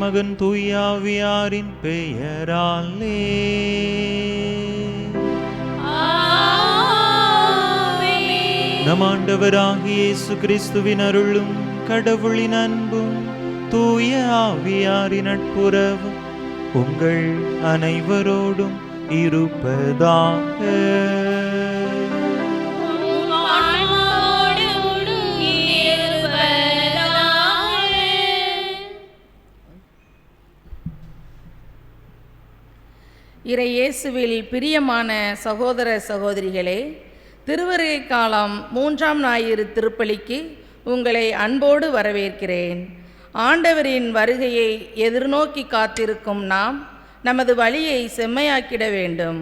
மகன் தூய ஆவியாரின் பெயராலே. நம் ஆண்டவராகிய இயேசு கிறிஸ்துவின் அருளும் கடவுளின் அன்பும் தூய ஆவியாரின் நட்புறவும் உங்கள் அனைவரோடும் இருப்பதாக. இறை இயேசுவில் பிரியமான சகோதர சகோதரிகளே, திருவருகை காலம் 3ஆம் ஞாயிறு திருப்பலிக்கு உங்களை அன்போடு வரவேற்கிறேன். ஆண்டவரின் வருகையை எதிர்நோக்கி காத்திருக்கும் நாம் நமது வழியை செம்மையாக்கிட வேண்டும்.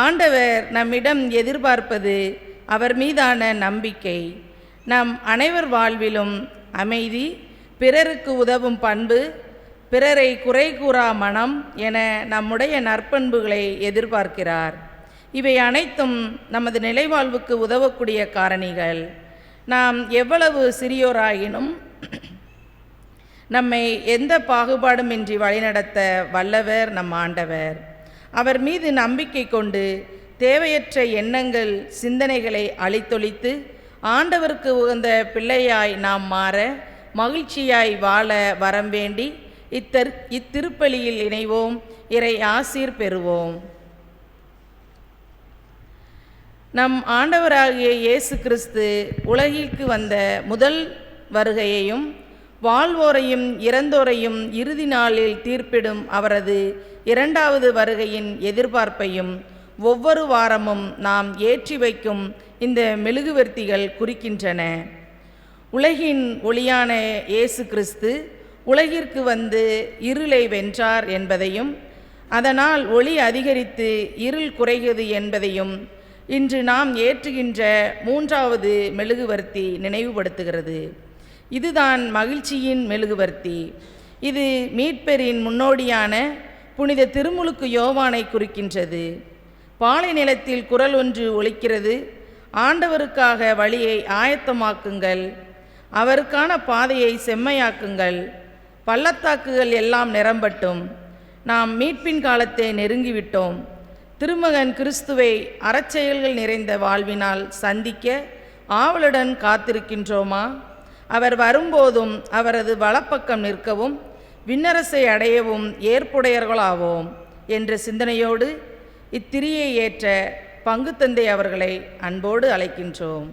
ஆண்டவர் நம்மிடம் எதிர்பார்ப்பது அவர் மீதான நம்பிக்கை. நம் அனைவர் வாழ்விலும் அமைதி, பிறருக்கு உதவும் பண்பு, பிறரை குறை கூறா மனம் என நம்முடைய நற்பண்புகளை எதிர்பார்க்கிறார். இவை அனைத்தும் நமது நிலைவாழ்வுக்கு உதவக்கூடிய காரணிகள். நாம் எவ்வளவு சிறியோராயினும் நம்மை எந்த பாகுபாடுமின்றி வழிநடத்த வல்லவர் நம் ஆண்டவர். அவர் மீது நம்பிக்கை கொண்டு தேவையற்ற எண்ணங்கள், சிந்தனைகளை அழித்தொழித்து ஆண்டவருக்கு உகந்த பிள்ளையாய் நாம் மாற, மகிழ்ச்சியாய் வாழ வரம் வேண்டி இத்திருப்பலியில் இணைவோம். இறை ஆசீர் பெறுவோம். நம் ஆண்டவராகிய இயேசு கிறிஸ்து உலகிற்கு வந்த முதல் வருகையையும் வாழ்வோரையும் இறந்தோரையும் இறுதி நாளில் தீர்ப்பிடும் அவரது 2வது வருகையின் எதிர்பார்ப்பையும் ஒவ்வொரு வாரமும் நாம் ஏற்றி வைக்கும் இந்த மெழுகுவர்த்திகள் குறிக்கின்றன. உலகின் ஒளியான இயேசு கிறிஸ்து உலகிற்கு வந்து இருளை வென்றார் என்பதையும், அதனால் ஒளி அதிகரித்து இருள் குறைகிறது என்பதையும் இன்று நாம் ஏற்றுகின்ற 3வது மெழுகுவர்த்தி நினைவுபடுத்துகிறது. இதுதான் மகிழ்ச்சியின் மெழுகுவர்த்தி. இது மீட்பரின் முன்னோடியான புனித திருமுழுக்கு யோவானை குறிக்கின்றது. பாலை நிலத்தில் குரல் ஒன்று ஒலிக்கிறது, ஆண்டவருக்காக வழியை ஆயத்தமாக்குங்கள், அவருக்கான பாதையை செம்மையாக்குங்கள், பள்ளத்தாக்குகள் எல்லாம் நிரம்பட்டும். நாம் மீட்பின் காலத்தை நெருங்கிவிட்டோம். திருமகன் கிறிஸ்துவை அறச்செயல்கள் நிறைந்த வாழ்வினால் சந்திக்க ஆவலுடன் காத்திருக்கின்றோமா? அவர் வரும்போதும் அவரது வலப்பக்கம் நிற்கவும் விண்ணரசை அடையவும் ஏற்புடையவர்களாவோம் என்ற சிந்தனையோடு இத்திரியை ஏற்ற பங்கு தந்தை அவர்களை அன்போடு அழைக்கின்றோம்.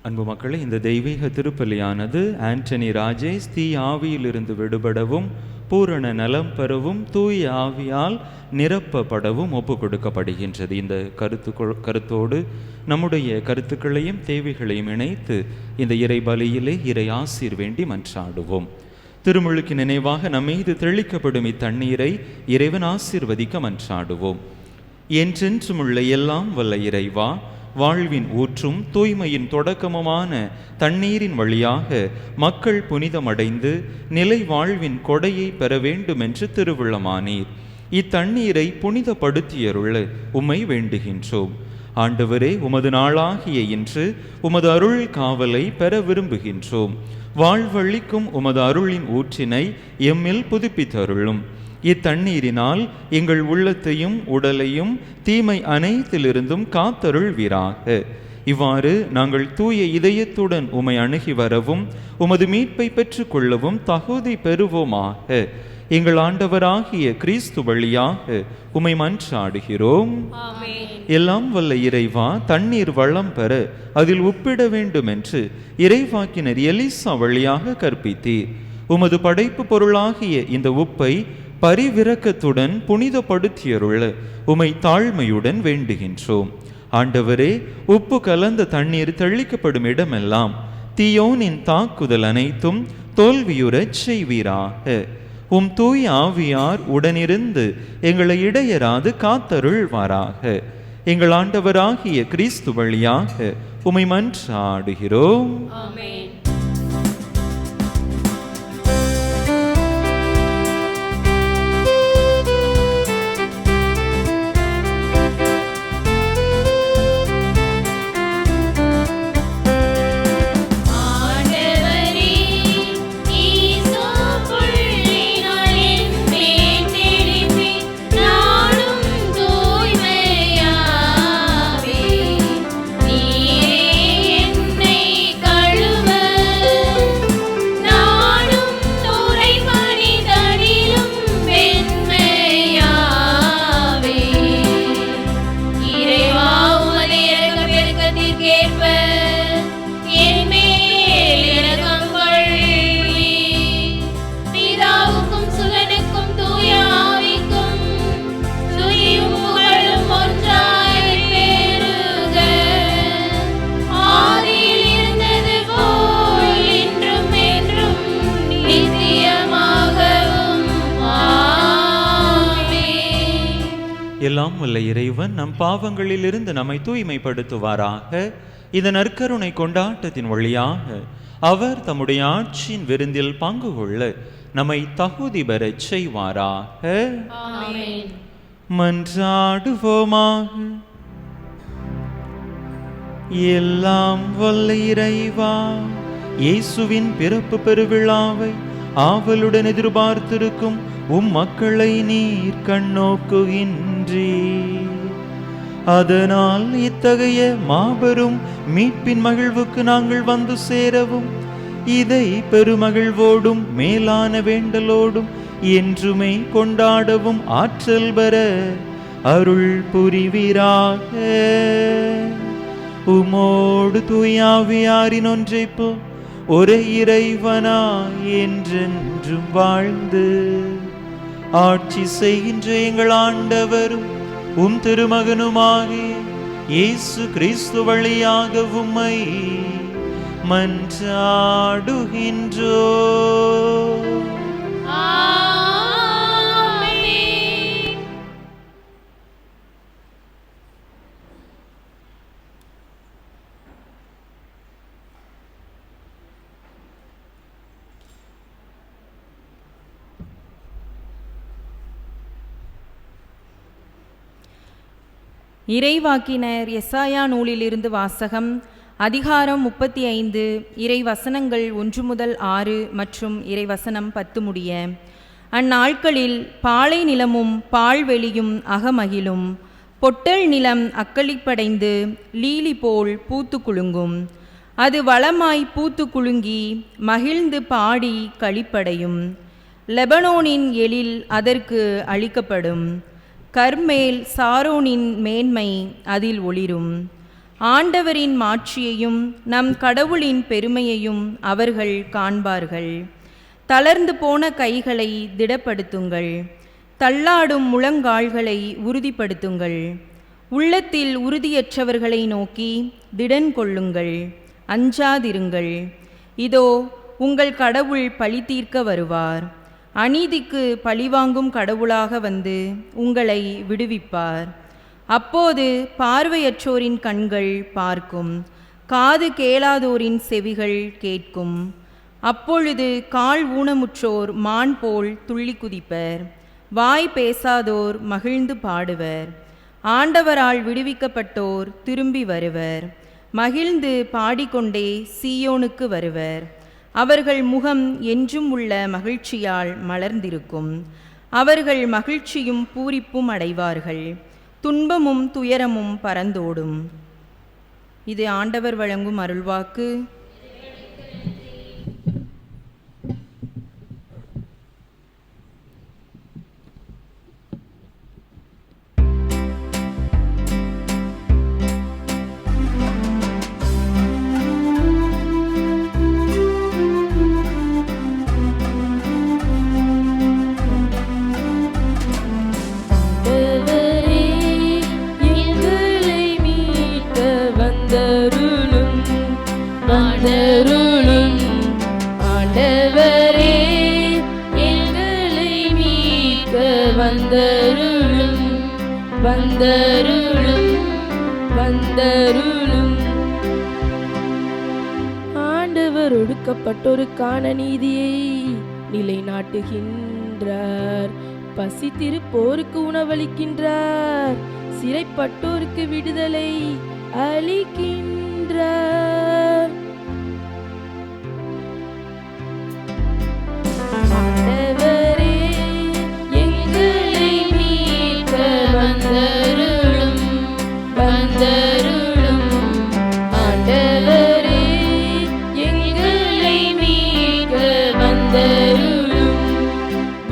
அன்பு மக்களே, இந்த தெய்வீக திருப்பலியானது ஆண்டனி ராஜேஷ் தீ ஆவியிலிருந்து விடுபடவும் பூரண நலம் பெறவும் தூய ஆவியால் நிரப்பப்படவும் ஒப்பு கொடுக்கப்படுகின்றது. இந்த கருத்தோடு நம்முடைய கருத்துக்களையும் தேவைகளையும் இணைத்து இந்த இறை பலியிலே இறை ஆசீர் வேண்டி மன்றாடுவோம். திருமுழுக்கு நினைவாக நம்மீது தெளிக்கப்படும் இத்தண்ணீரை இறைவன் ஆசீர்வதிக்க மன்றாடுவோம். என்றென்றும் உள்ள எல்லாம் வல்ல இறைவா, வாழ்வின் ஊற்றும் தூய்மையின் தொடக்கமுமான தண்ணீரின் வழியாக மக்கள் புனிதமடைந்து நிலை வாழ்வின் கொடையை பெற வேண்டும் என்று திருவுள்ளமானீர். இத்தண்ணீரை புனிதப்படுத்தியருள உம்மை வேண்டுகின்றோம். ஆண்டவரே, உமது நாளாகிய இன்று உமது அருள் காவலை பெற விரும்புகின்றோம். வாழ்வழிக்கும் உமது அருளின் ஊற்றினை எம்மில் புதுப்பித்தருளும். இத்தண்ணீரினால் எங்கள் உள்ளத்தையும் உடலையும் தீமை அனைத்திலிருந்தும் காத்தருள்வீராக. இவ்வாறு நாங்கள் தூய இதயத்துடன் உம்மை அணுகி வரவும் உமது மீட்பை பெற்று கொள்ளவும் தகுதி பெறுவோமாக. எங்கள் ஆண்டவராகிய கிறிஸ்து வழியாக உம்மை மன்றாடுகிறோம். எல்லாம் வல்ல இறைவா, தண்ணீர் வளம் பெற அதில் உப்பிட வேண்டும் என்று இறைவாக்கினர் எலிசா வழியாக கற்பித்தீர். உமது படைப்பு பொருளாகிய இந்த உப்பை பரிவிரக்கத்துடன் புனிதப்படுத்தியருள உமை தாழ்மையுடன் வேண்டுகின்றோம். ஆண்டவரே, உப்பு கலந்த தண்ணீர் தெளிக்கப்படும் இடமெல்லாம் தீயோனின் தாக்குதல் அனைத்தும் தோல்வியுறச் செய்வீராக. உம் தூய் ஆவியார் உடனிருந்து எங்களை இடையராது காத்தருள்வாராக. எங்கள் ஆண்டவராகிய கிறிஸ்து வழியாக உமை மன்றாடுகிறோம். எல்லாம் வல்ல இறைவன் நம் பாவங்களிலிருந்து நம்மை தூய்மைப்படுத்துவாராக. இந்த நற்கருணை கொண்டாட்டத்தின் வழியாக அவர் தம்முடைய ஆட்சியின் விருந்தில் பங்கு கொள்ள நம்மை தகுதி பெறச் செய்வாராக. மன்றாடுவோமாக. எல்லாம் வல்ல இறைவா, இயேசுவின் பிறப்பு பெருவிழாவை ஆவலுடன் எதிர்பார்த்திருக்கும் உம் மக்களை நீர் கண்ணோக்குகின்றீர். அதனால் இத்தகைய மாபெரும் மீட்பின் மகிழ்வுக்கு நாங்கள் வந்து சேரவும், இதை பெருமகிழ்வோடும் மேலான வேண்டலோடும் என்றுமே கொண்டாடவும் ஆற்றல் பெற அருள் புரிவீராக. உமோடு தூயாவியாரின் ஒன்றைப்போ ஒரே இறைவனாய் என்றென்றும் வாழ்ந்து ஆட்சி செய்கின்ற எங்கள் ஆண்டவரும் உம் திருமகனுமாகிய இயேசு கிறிஸ்து வழியாக உம்மை மன்றாடுகின்றோம். இறைவாக்கினர் எசாயா நூலிலிருந்து வாசகம். அதிகாரம் 35, இறை வசனங்கள் 1 முதல் 6 மற்றும் இறை வசனம் 10 முடிய. அந்நாட்களில் பாலை நிலமும் பால்வெளியும் அகமகிழும், பொட்டல் நிலம் அக்களிப்படைந்து லீலி போல் பூத்து குலுங்கும். அது வளமாய் பூத்து குலுங்கி மகிழ்ந்து பாடி களிப்படையும். லெபனோனின் எழில் அதற்கு அளிக்கப்படும். கர்மேல் சாரோனின் மேன்மை அதில் ஒளிரும். ஆண்டவரின் மாட்சியையும் நம் கடவுளின் பெருமையையும் அவர்கள் காண்பார்கள். தளர்ந்து போன கைகளை திடப்படுத்துங்கள், தள்ளாடும் முழங்கால்களை உறுதிப்படுத்துங்கள். உள்ளத்தில் உறுதியற்றவர்களை நோக்கி திடன் கொள்ளுங்கள், அஞ்சாதிருங்கள். இதோ உங்கள் கடவுள் பழி தீர்க்க வருவார். அநீதிக்கு பழிவாங்கும் கடவுளாக வந்து உங்களை விடுவிப்பார். அப்போது பார்வையற்றோரின் கண்கள் பார்க்கும், காது கேளாதோரின் செவிகள் கேட்கும். அப்பொழுது கால் ஊனமுற்றோர் மான் போல் துள்ளி குதிப்பர், வாய் பேசாதோர் மகிழ்ந்து பாடுவர். ஆண்டவரால் விடுவிக்கப்பட்டோர் திரும்பி வருவர், மகிழ்ந்து பாடிக்கொண்டே சீயோனுக்கு வருவர். அவர்கள் முகம் என்றும் உள்ள மகிழ்ச்சியால் மலர்ந்திருக்கும். அவர்கள் மகிழ்ச்சியும் பூரிப்பும் அடைவார்கள், துன்பமும் துயரமும் பறந்தோடும். இது ஆண்டவர் வழங்கும் அருள்வாக்கு. வந்தருளும் வந்தருளும் வந்தருளும். ஆண்டவர் ஒடுக்கப்பட்டோருக்கான நீதியை நிலைநாட்டுகின்றார். பசித்திருப்போருக்கு உணவளிக்கின்றார். சிறைப்பட்டோருக்கு விடுதலை அளிக்கின்றார். ஆண்டவரே எங்களை மீட்க வந்தருளும் வந்தருளும். ஆண்டவரே எங்களை மீட்க வந்தருளும்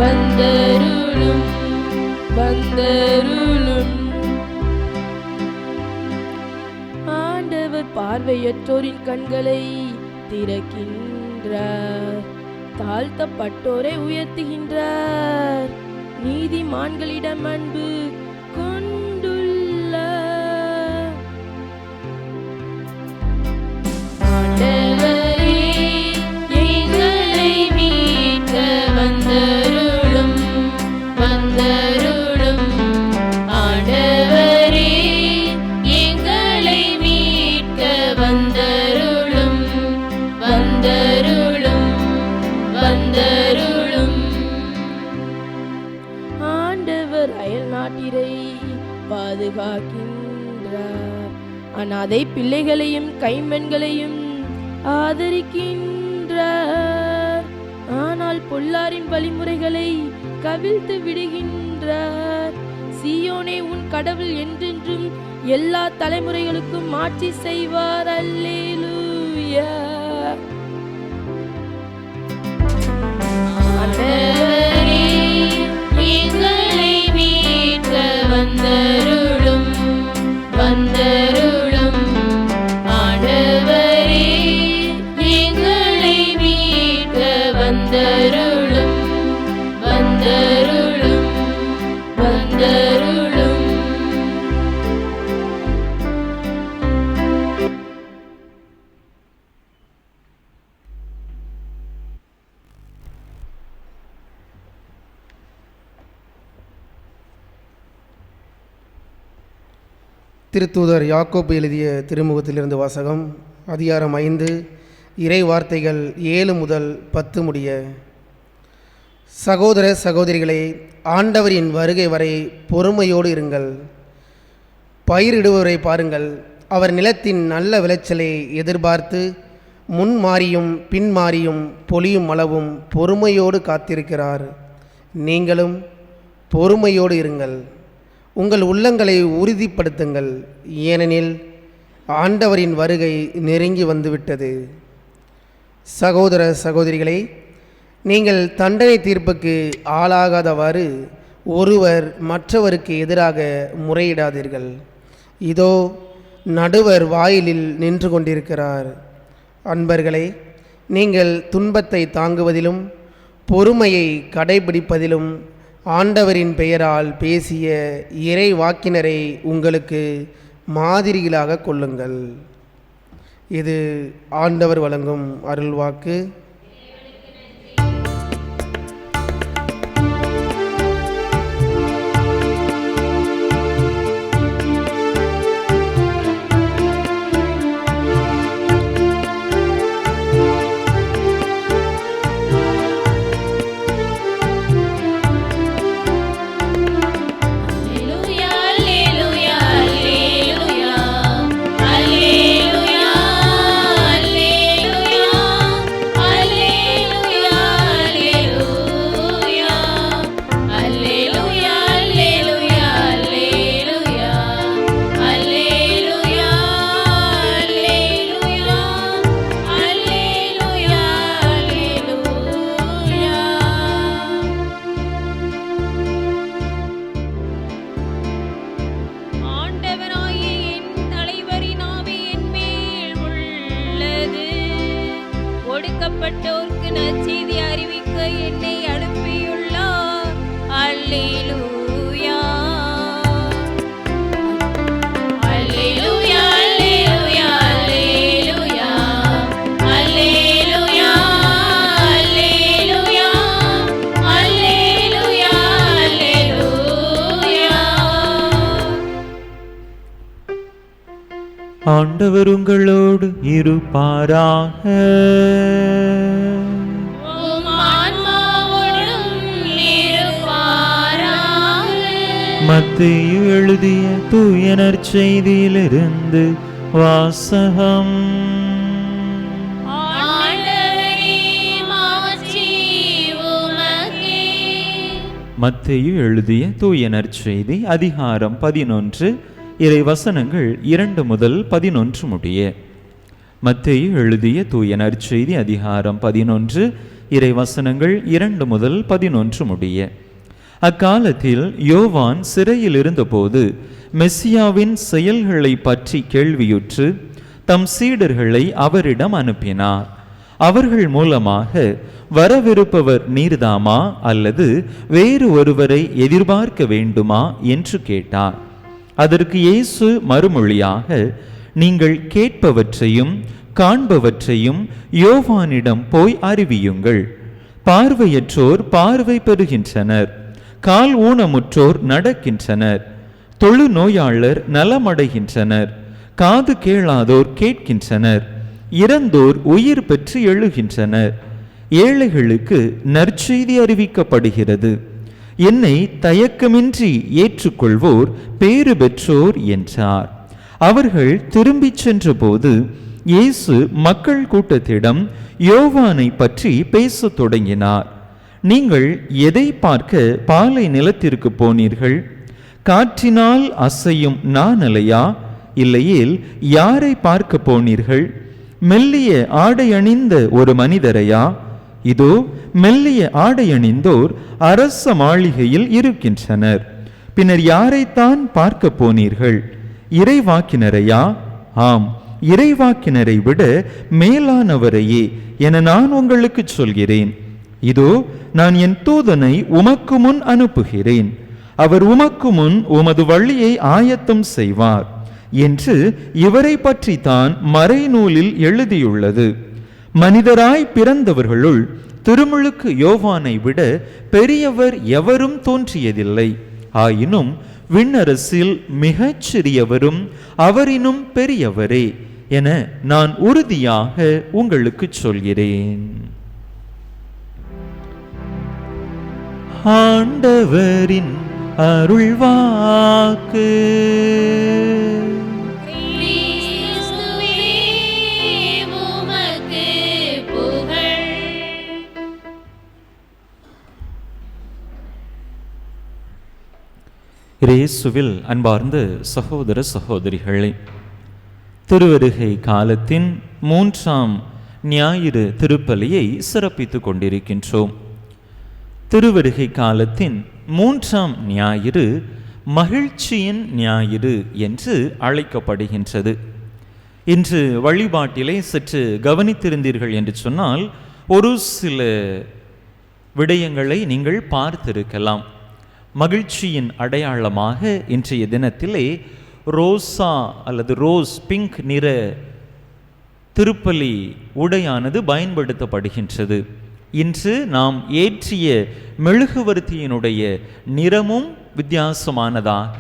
வந்தருளும் வந்தருளும். ஆண்டவர் பார்வையற்றோரின் கண்களை திறக்கின்றார். தாழ்த்தப்பட்டோரை உயர்த்துகின்றார். நீதிமான்களிடம் அன்பு கொண்டுள்ளார். ஆண்டவரே எங்களை மீட்க வந்தருளும் வந்தருளும். ஆண்டவரே எங்களை மீட்க வந்தருளும் வந்தருளும் வந்தருளும். ஆண்டவர் அயல் நாட்டிரை பாதுகாக்கின்றார். அனாதை பிள்ளைகளையும் கைம்பெண்களையும் ஆதரிக்கின்றார். ஆனால் பொல்லாரின் வழிமுறைகளை கவிழ்த்து விடுகின்றார். சீயோனே, உன் கடவுள் என்றென்றும் எல்லா தலைமுறைகளுக்கும் ஆட்சி செய்வார். அல்லேலூயா. ஆண்டவரே எங்களை மீட்க வந்தருளும் வந்தருளும். ஆண்டவரே எங்களை மீட்க வந்தருளும் வந்தருளும் வந்தருளும். திருத்தூதர் யாக்கோபு எழுதிய திருமுகத்திலிருந்து வாசகம். அதிகாரம் 5, இறை வார்த்தைகள் 7 முதல் 10 முடிய. சகோதர சகோதரிகளே, ஆண்டவரின் வருகை வரை பொறுமையோடு இருங்கள். பயிரிடுவரை பாருங்கள். அவர் நிலத்தின் நல்ல விளைச்சலை எதிர்பார்த்து முன்மாறியும் பின்மாறியும் பொழியும் அளவும் பொறுமையோடு காத்திருக்கிறார். நீங்களும் பொறுமையோடு இருங்கள். உங்கள் உள்ளங்களை உறுதிப்படுத்துங்கள், ஏனெனில் ஆண்டவரின் வருகை நெருங்கி வந்துவிட்டது. சகோதர சகோதரிகளே, நீங்கள் தண்டனை தீர்ப்புக்கு ஆளாகாதவாறு ஒருவர் மற்றவருக்கு எதிராக முறையிடாதீர்கள். இதோ நடுவர் வாயிலில் நின்று கொண்டிருக்கிறார். அன்பர்களே, நீங்கள் துன்பத்தை தாங்குவதிலும் பொறுமையை கடைபிடிப்பதிலும் ஆண்டவரின் பெயரால் பேசிய இறை வாக்கினரை உங்களுக்கு மாதிரிகளாக கொள்ளுங்கள். இது ஆண்டவர் வழங்கும் அருள்வாக்கு. ஒடுக்கப்பட்டோர்க்கு நற்செய்தி அறிவிக்க என்னை அனுப்பியுள்ளார். அல்லேலூயா அல்லேலூயா அல்லேலூயா அல்லேலூயா அல்லேலூயா அல்லேலூயா அல்லேலூயா அல்லேலூயா ஆண்டவர் உங்களோடு இருப்பாராக. உம் ஆன்மாவோடும் இருப்பாராக. மத்தேயு எழுதிய தூய நற்செய்தியிலிருந்து வாசகம். ஆண்டவரே, மாட்சி உமக்கே. மத்தேயு எழுதிய தூய நற்செய்தி அதிகாரம் 11 இறை வசனங்கள் 2 முதல் 11 முடிய. மத்தேயு எழுதிய தூய நற்செய்தி அதிகாரம் 11 இறை வசனங்கள் 2 முதல் 11 முடிய. அக்காலத்தில் யோவான் சிறையில் இருந்தபோது மெசியாவின் செயல்களை பற்றி கேள்வியுற்று தம் சீடர்களை அவரிடம் அனுப்பினார். அவர்கள் மூலமாக வரவிருப்பவர் நீர்தாமா அல்லது வேறு ஒருவரை எதிர்பார்க்க வேண்டுமா என்று கேட்டார். அதற்கு இயேசு மறுமொழியாக, நீங்கள் கேட்பவற்றையும் காண்பவற்றையும் யோவானிடம் போய் அறிவியுங்கள். பார்வையற்றோர் பார்வை பெறுகின்றனர், கால் ஊனமுற்றோர் நடக்கின்றனர், தொழு நோயாளர் நலமடைகின்றனர், காது கேளாதோர் கேட்கின்றனர், இறந்தோர் உயிர் பெற்று எழுகின்றனர், ஏழைகளுக்கு நற்செய்தி அறிவிக்கப்படுகிறது. என்னை தயக்கமின்றி ஏற்றுக்கொள்வோர் பேறு பெற்றோர் என்றார். அவர்கள் திரும்பிச் சென்றபோது இயேசு மக்கள் கூட்டத்திடம் யோவானை பற்றி பேசத் தொடங்கினார். நீங்கள் எதை பார்க்க பாலை நிலத்திற்கு போனீர்கள்? காற்றினால் அசையும் நாணலையா? இல்லையேல் யாரை பார்க்க போனீர்கள்? மெல்லிய ஆடை அணிந்த ஒரு மனிதரையா? இதோ மெல்லிய ஆடை அணிந்தோர் அரச மாளிகையில் இருக்கின்றனர். பின்னர் யாரைத்தான் பார்க்க போனீர்கள்? இறைவாக்கினரையா? ஆம், இறைவாக்கினரை விட மேலானவரையே என நான் உங்களுக்கு சொல்கிறேன். இதோ நான் என் தூதனை உமக்கு முன் அனுப்புகிறேன். அவர் உமக்கு முன் உமது வழியை ஆயத்தம் செய்வார் என்று இவரை பற்றி தான் மறைநூலில் எழுதியுள்ளது. மனிதராய் பிறந்தவர்களுள் திருமுழுக்கு யோவானை விட பெரியவர் எவரும் தோன்றியதில்லை. ஆயினும் விண்ணரசில் மிகச் சிறியவரும் அவரினும் பெரியவரே என நான் உறுதியாக உங்களுக்கு சொல்கிறேன். ஆண்டவரின் அருள்வாக்கு. கிறிஸ்துவே, உமக்கு புகழ். இயேசுவில் அன்பார்ந்த சகோதர சகோதரிகளே, திருவருகை காலத்தின் 3ஆம் ஞாயிறு திருப்பலியை சிறப்பித்துக் கொண்டிருக்கின்றோம். திருவருகை காலத்தின் 3ஆம் ஞாயிறு மகிழ்ச்சியின் ஞாயிறு என்று அழைக்கப்படுகின்றது. இன்று வழிபாட்டிலே சற்று கவனித்திருந்தீர்கள் என்று சொன்னால் ஒரு சில விடயங்களை நீங்கள் பார்த்திருக்கலாம். மகிழ்ச்சியின் அடையாளமாக இன்றைய தினத்திலே ரோசா அல்லது ரோஸ் பிங்க் நிற திருப்பலி உடையானது பயன்படுத்தப்படுகின்றது. இன்று நாம் ஏற்றிய மெழுகுவர்த்தியினுடைய நிறமும் வித்தியாசமானதாக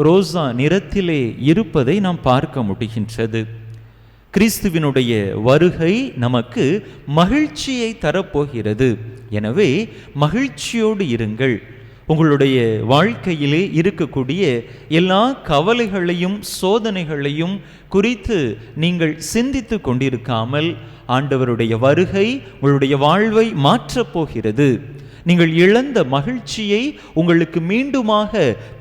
ரோசா நிறத்திலே இருப்பதை நாம் பார்க்க முடிகின்றது. கிறிஸ்துவினுடைய வருகை நமக்கு மகிழ்ச்சியை தரப்போகிறது. எனவே மகிழ்ச்சியோடு இருங்கள். உங்களுடைய வாழ்க்கையிலே இருக்கக்கூடிய எல்லா கவலைகளையும் சோதனைகளையும் குறித்து நீங்கள் சிந்தித்து கொண்டிருக்காமல், ஆண்டவருடைய வருகை உங்களுடைய வாழ்வை மாற்றப் போகிறது, நீங்கள் இழந்த மகிழ்ச்சியை உங்களுக்கு மீண்டுமாக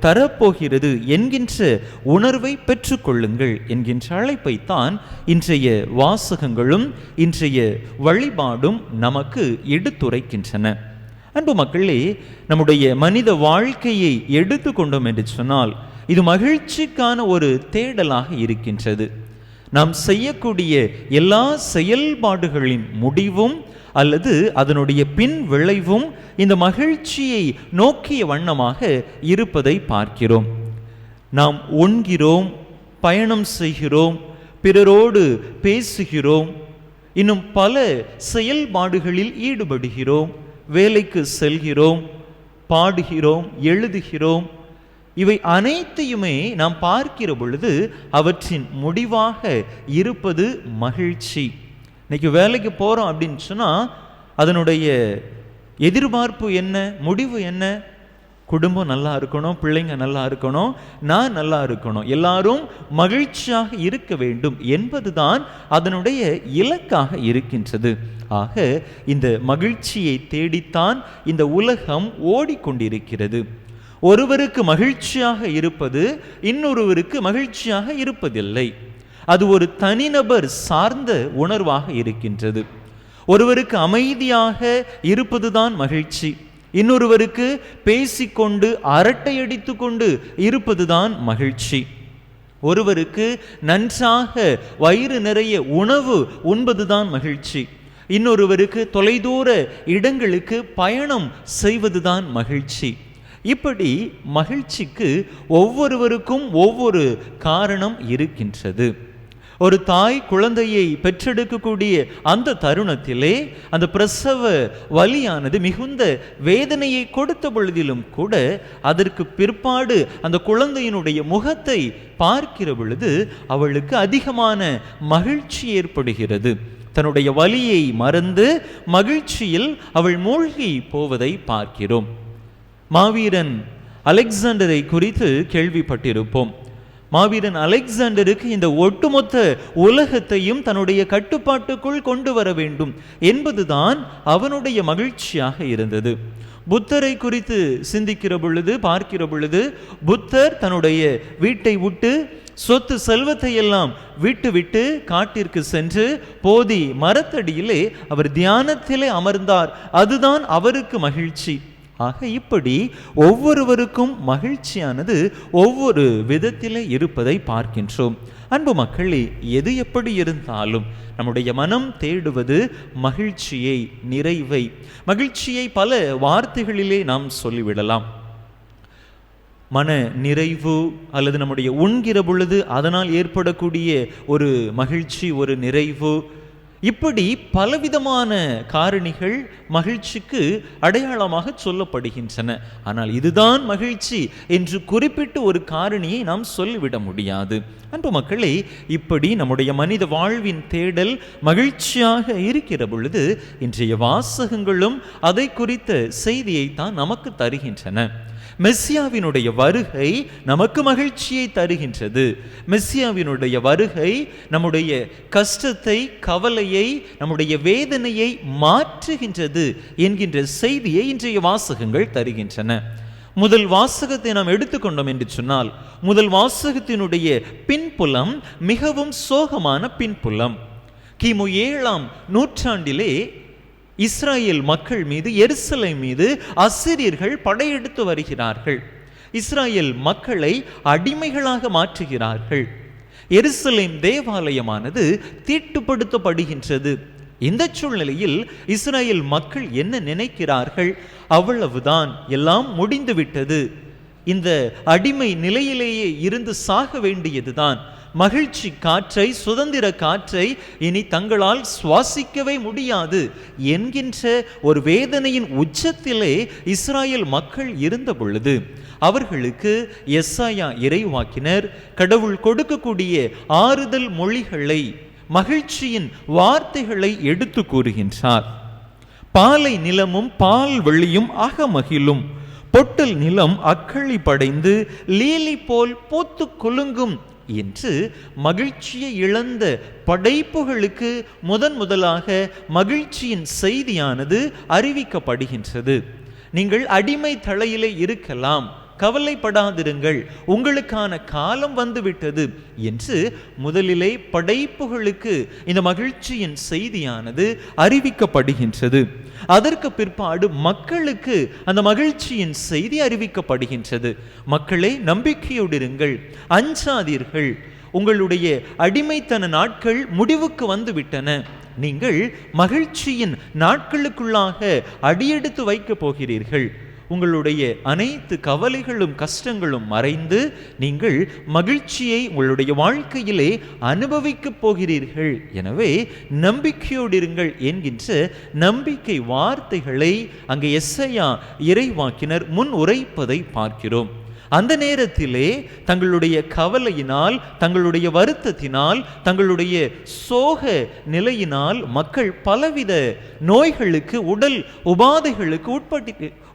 தரப்போகிறது என்கின்ற உணர்வை பெற்றுக்கொள்ளுங்கள் என்கின்ற அழைப்பைத்தான் இன்றைய வாசகங்களும் இன்றைய வழிபாடும் நமக்கு எடுத்துரைக்கின்றன. அன்பு மக்களே, நம்முடைய மனித வாழ்க்கையை எடுத்து கொண்டோம் என்று சொன்னால் இது மகிழ்ச்சிக்கான ஒரு தேடலாக இருக்கின்றது. நாம் செய்யக்கூடிய எல்லா செயல்பாடுகளின் முடிவும் அல்லது அதனுடைய பின் விளைவும் இந்த மகிழ்ச்சியை நோக்கிய வண்ணமாக இருப்பதை பார்க்கிறோம். நாம் உண்கிறோம், பயணம் செய்கிறோம், பிறரோடு பேசுகிறோம், இன்னும் பல செயல்பாடுகளில் ஈடுபடுகிறோம், வேலைக்கு செல்கிறோம், பாடுகிறோம், எழுதுகிறோம், இவை அனைத்தையுமே நாம் பார்க்கிற பொழுது அவற்றின் முடிவாக இருப்பது மகிழ்ச்சி. இன்னைக்கு வேலைக்கு போகிறோம் அப்படின்னு சொன்னால் அதனுடைய எதிர்பார்ப்பு என்ன, முடிவு என்ன? குடும்பம் நல்லா இருக்கணும், பிள்ளைங்க நல்லா இருக்கணும், நான் நல்லா இருக்கணும், எல்லாரும் மகிழ்ச்சியாக இருக்க வேண்டும் என்பதுதான் அதனுடைய இலக்காக இருக்கின்றது. ஆக இந்த மகிழ்ச்சியை தேடித்தான் இந்த உலகம் ஓடிக்கொண்டிருக்கிறது. ஒருவருக்கு மகிழ்ச்சியாக இருப்பது இன்னொருவருக்கு மகிழ்ச்சியாக இருப்பதில்லை. அது ஒரு தனிநபர் சார்ந்த உணர்வாக இருக்கின்றது. ஒருவருக்கு அமைதியாக இருப்பதுதான் மகிழ்ச்சி, இன்னொருவருக்கு பேசிக்கொண்டு அரட்டை அடித்து கொண்டு இருப்பதுதான் மகிழ்ச்சி. ஒருவருக்கு நன்றாக வயிறு நிறைய உணவு உண்பதுதான் மகிழ்ச்சி, இன்னொருவருக்கு தொலைதூர இடங்களுக்கு பயணம் செய்வதுதான் மகிழ்ச்சி. இப்படி மகிழ்ச்சிக்கு ஒவ்வொருவருக்கும் ஒவ்வொரு காரணம் இருக்கின்றது. ஒரு தாய் குழந்தையை பெற்றெடுக்கக்கூடிய அந்த தருணத்திலே அந்த பிரசவ வலியானது மிகுந்த வேதனையை கொடுத்த பொழுதிலும் கூட அதற்கு பிற்பாடு அந்த குழந்தையினுடைய முகத்தை பார்க்கிற பொழுது அவளுக்கு அதிகமான மகிழ்ச்சி ஏற்படுகிறது. தன்னுடைய வலியை மறந்து மகிழ்ச்சியில் அவள் மூழ்கி போவதை பார்க்கிறோம். மாவீரன் அலெக்சாண்டரை குறித்து கேள்விப்பட்டிருப்போம். மாவீரன் அலெக்சாண்டருக்கு இந்த ஒட்டுமொத்த உலகத்தையும் தன்னுடைய கட்டுப்பாட்டுக்குள் கொண்டு வர வேண்டும் என்பதுதான் அவனுடைய மகிழ்ச்சியாக இருந்தது. புத்தரை குறித்து சிந்திக்கிற பொழுது, பார்க்கிற பொழுது, புத்தர் தன்னுடைய வீட்டை விட்டு சொத்து செல்வத்தை எல்லாம் விட்டு காட்டிற்கு சென்று போதி மரத்தடியிலே அவர் தியானத்திலே அமர்ந்தார். அதுதான் அவருக்கு மகிழ்ச்சி. ஆக இப்படி ஒவ்வொருவருக்கும் மகிழ்ச்சியானது ஒவ்வொரு விதத்திலே இருப்பதை பார்க்கின்றோம். அன்பு மக்களே, எது எப்படி இருந்தாலும் நம்முடைய மனம் தேடுவது மகிழ்ச்சியை, நிறைவை. மகிழ்ச்சியை பல வார்த்தைகளிலே நாம் சொல்லிவிடலாம். மன நிறைவு, அல்லது நம்முடைய உண்கிற பொழுது அதனால் ஏற்படக்கூடிய ஒரு மகிழ்ச்சி, ஒரு நிறைவு. இப்படி பலவிதமான காரணிகள் மகிழ்ச்சிக்கு அடையாளமாக சொல்லப்படுகின்றன. ஆனால் இதுதான் மகிழ்ச்சி என்று குறிப்பிட்டு ஒரு காரணியை நாம் சொல்லிவிட முடியாது. அன்பு மக்களே, இப்படி நம்முடைய மனித வாழ்வின் தேடல் மகிழ்ச்சியாக இருக்கிற பொழுது இன்றைய வாசகங்களும் அதை குறித்த செய்தியை தான் நமக்கு தருகின்றன. மெஸ்ஸியாவினுடைய வருகை நமக்கு மகிழ்ச்சியை தருகின்றது. மெஸ்ஸியாவினுடைய வருகை நம்முடைய கஷ்டத்தை, கவலையை, நம்முடைய வேதனையை மாற்றுகின்றது என்கின்ற செய்தியை இன்றைய வாசகங்கள் தருகின்றன. முதல் வாசகத்தை நாம் எடுத்துக்கொண்டோம் என்று சொன்னால், முதல் வாசகத்தினுடைய பின்புலம் மிகவும் சோகமான பின்புலம். கிமு 7ஆம் நூற்றாண்டிலே இஸ்ராயேல் மக்கள் மீது, எருசலேம் மீது அசிரியர்கள் படையெடுத்து வருகிறார்கள். இஸ்ராயேல் மக்களை அடிமைகளாக மாற்றுகிறார்கள். எருசலேம் தேவாலயமானது தீட்டுப்படுத்தப்படுகின்றது. இந்த சூழ்நிலையில் இஸ்ராயேல் மக்கள் என்ன நினைக்கிறார்கள்? அவ்வளவுதான், எல்லாம் முடிந்துவிட்டது, இந்த அடிமை நிலையிலேயே இருந்து சாக வேண்டியதுதான், மகிழ்ச்சி காற்றை, சுதந்திர காற்றை இனி தங்களால் சுவாசிக்கவே முடியாது என்கின்ற ஒரு வேதனையின் உச்சத்திலே இஸ்ராயேல் மக்கள் இருந்த பொழுது அவர்களுக்கு எசாயா இறைவாக்கினர் கடவுள் கொடுக்கக்கூடிய ஆறுதல் மொழிகளை, மகிழ்ச்சியின் வார்த்தைகளை எடுத்து கூறுகின்றார். பாலை நிலமும் பால் வெளியும் அகமகிழும், பொட்டல் நிலம் அக்களி படைந்து லீலி போல் பூத்து குலுங்கும் என்று மகிழ்ச்சியை இழந்த படைப்புகளுக்கு முதலாக மகிழ்ச்சியின் செய்தியானது அறிவிக்கப்படுகின்றது. நீங்கள் அடிமை தலையிலே இருக்கலாம், கவலைப்படாதிருங்கள், உங்களுக்கான காலம் வந்துவிட்டது என்று முதலிலே படைப்புகளுக்கு இந்த மகிழ்ச்சியின் செய்தியானது அறிவிக்கப்படுகின்றது. அதற்கு பிற்பாடு மக்களுக்கு அந்த மகிழ்ச்சியின் செய்தி அறிவிக்கப்படுகின்றது. மக்களே, நம்பிக்கையோடு இருங்கள், அஞ்சாதீர்கள், உங்களுடைய அடிமைத்தன நாட்கள் முடிவுக்கு வந்துவிட்டன, நீங்கள் மகிழ்ச்சியின் நாட்களுக்குள்ளாக அடியெடுத்து வைக்கப் போகிறீர்கள், உங்களுடைய அனைத்து கவலைகளும் கஷ்டங்களும் மறைந்து நீங்கள் மகிழ்ச்சியை உங்களுடைய வாழ்க்கையிலே அனுபவிக்கப் போகிறீர்கள். எனவே நம்பிக்கையோடு இருங்கள் என்கின்ற நம்பிக்கை வார்த்தைகளை அங்கே எசாயா இறைவாக்கினர் முன் உரைப்பதை பார்க்கிறோம். அந்த நேரத்திலே தங்களுடைய கவலையினால், தங்களுடைய வருத்தத்தினால், தங்களுடைய சோக நிலையினால் மக்கள் பலவித நோய்களுக்கு, உடல் உபாதைகளுக்கு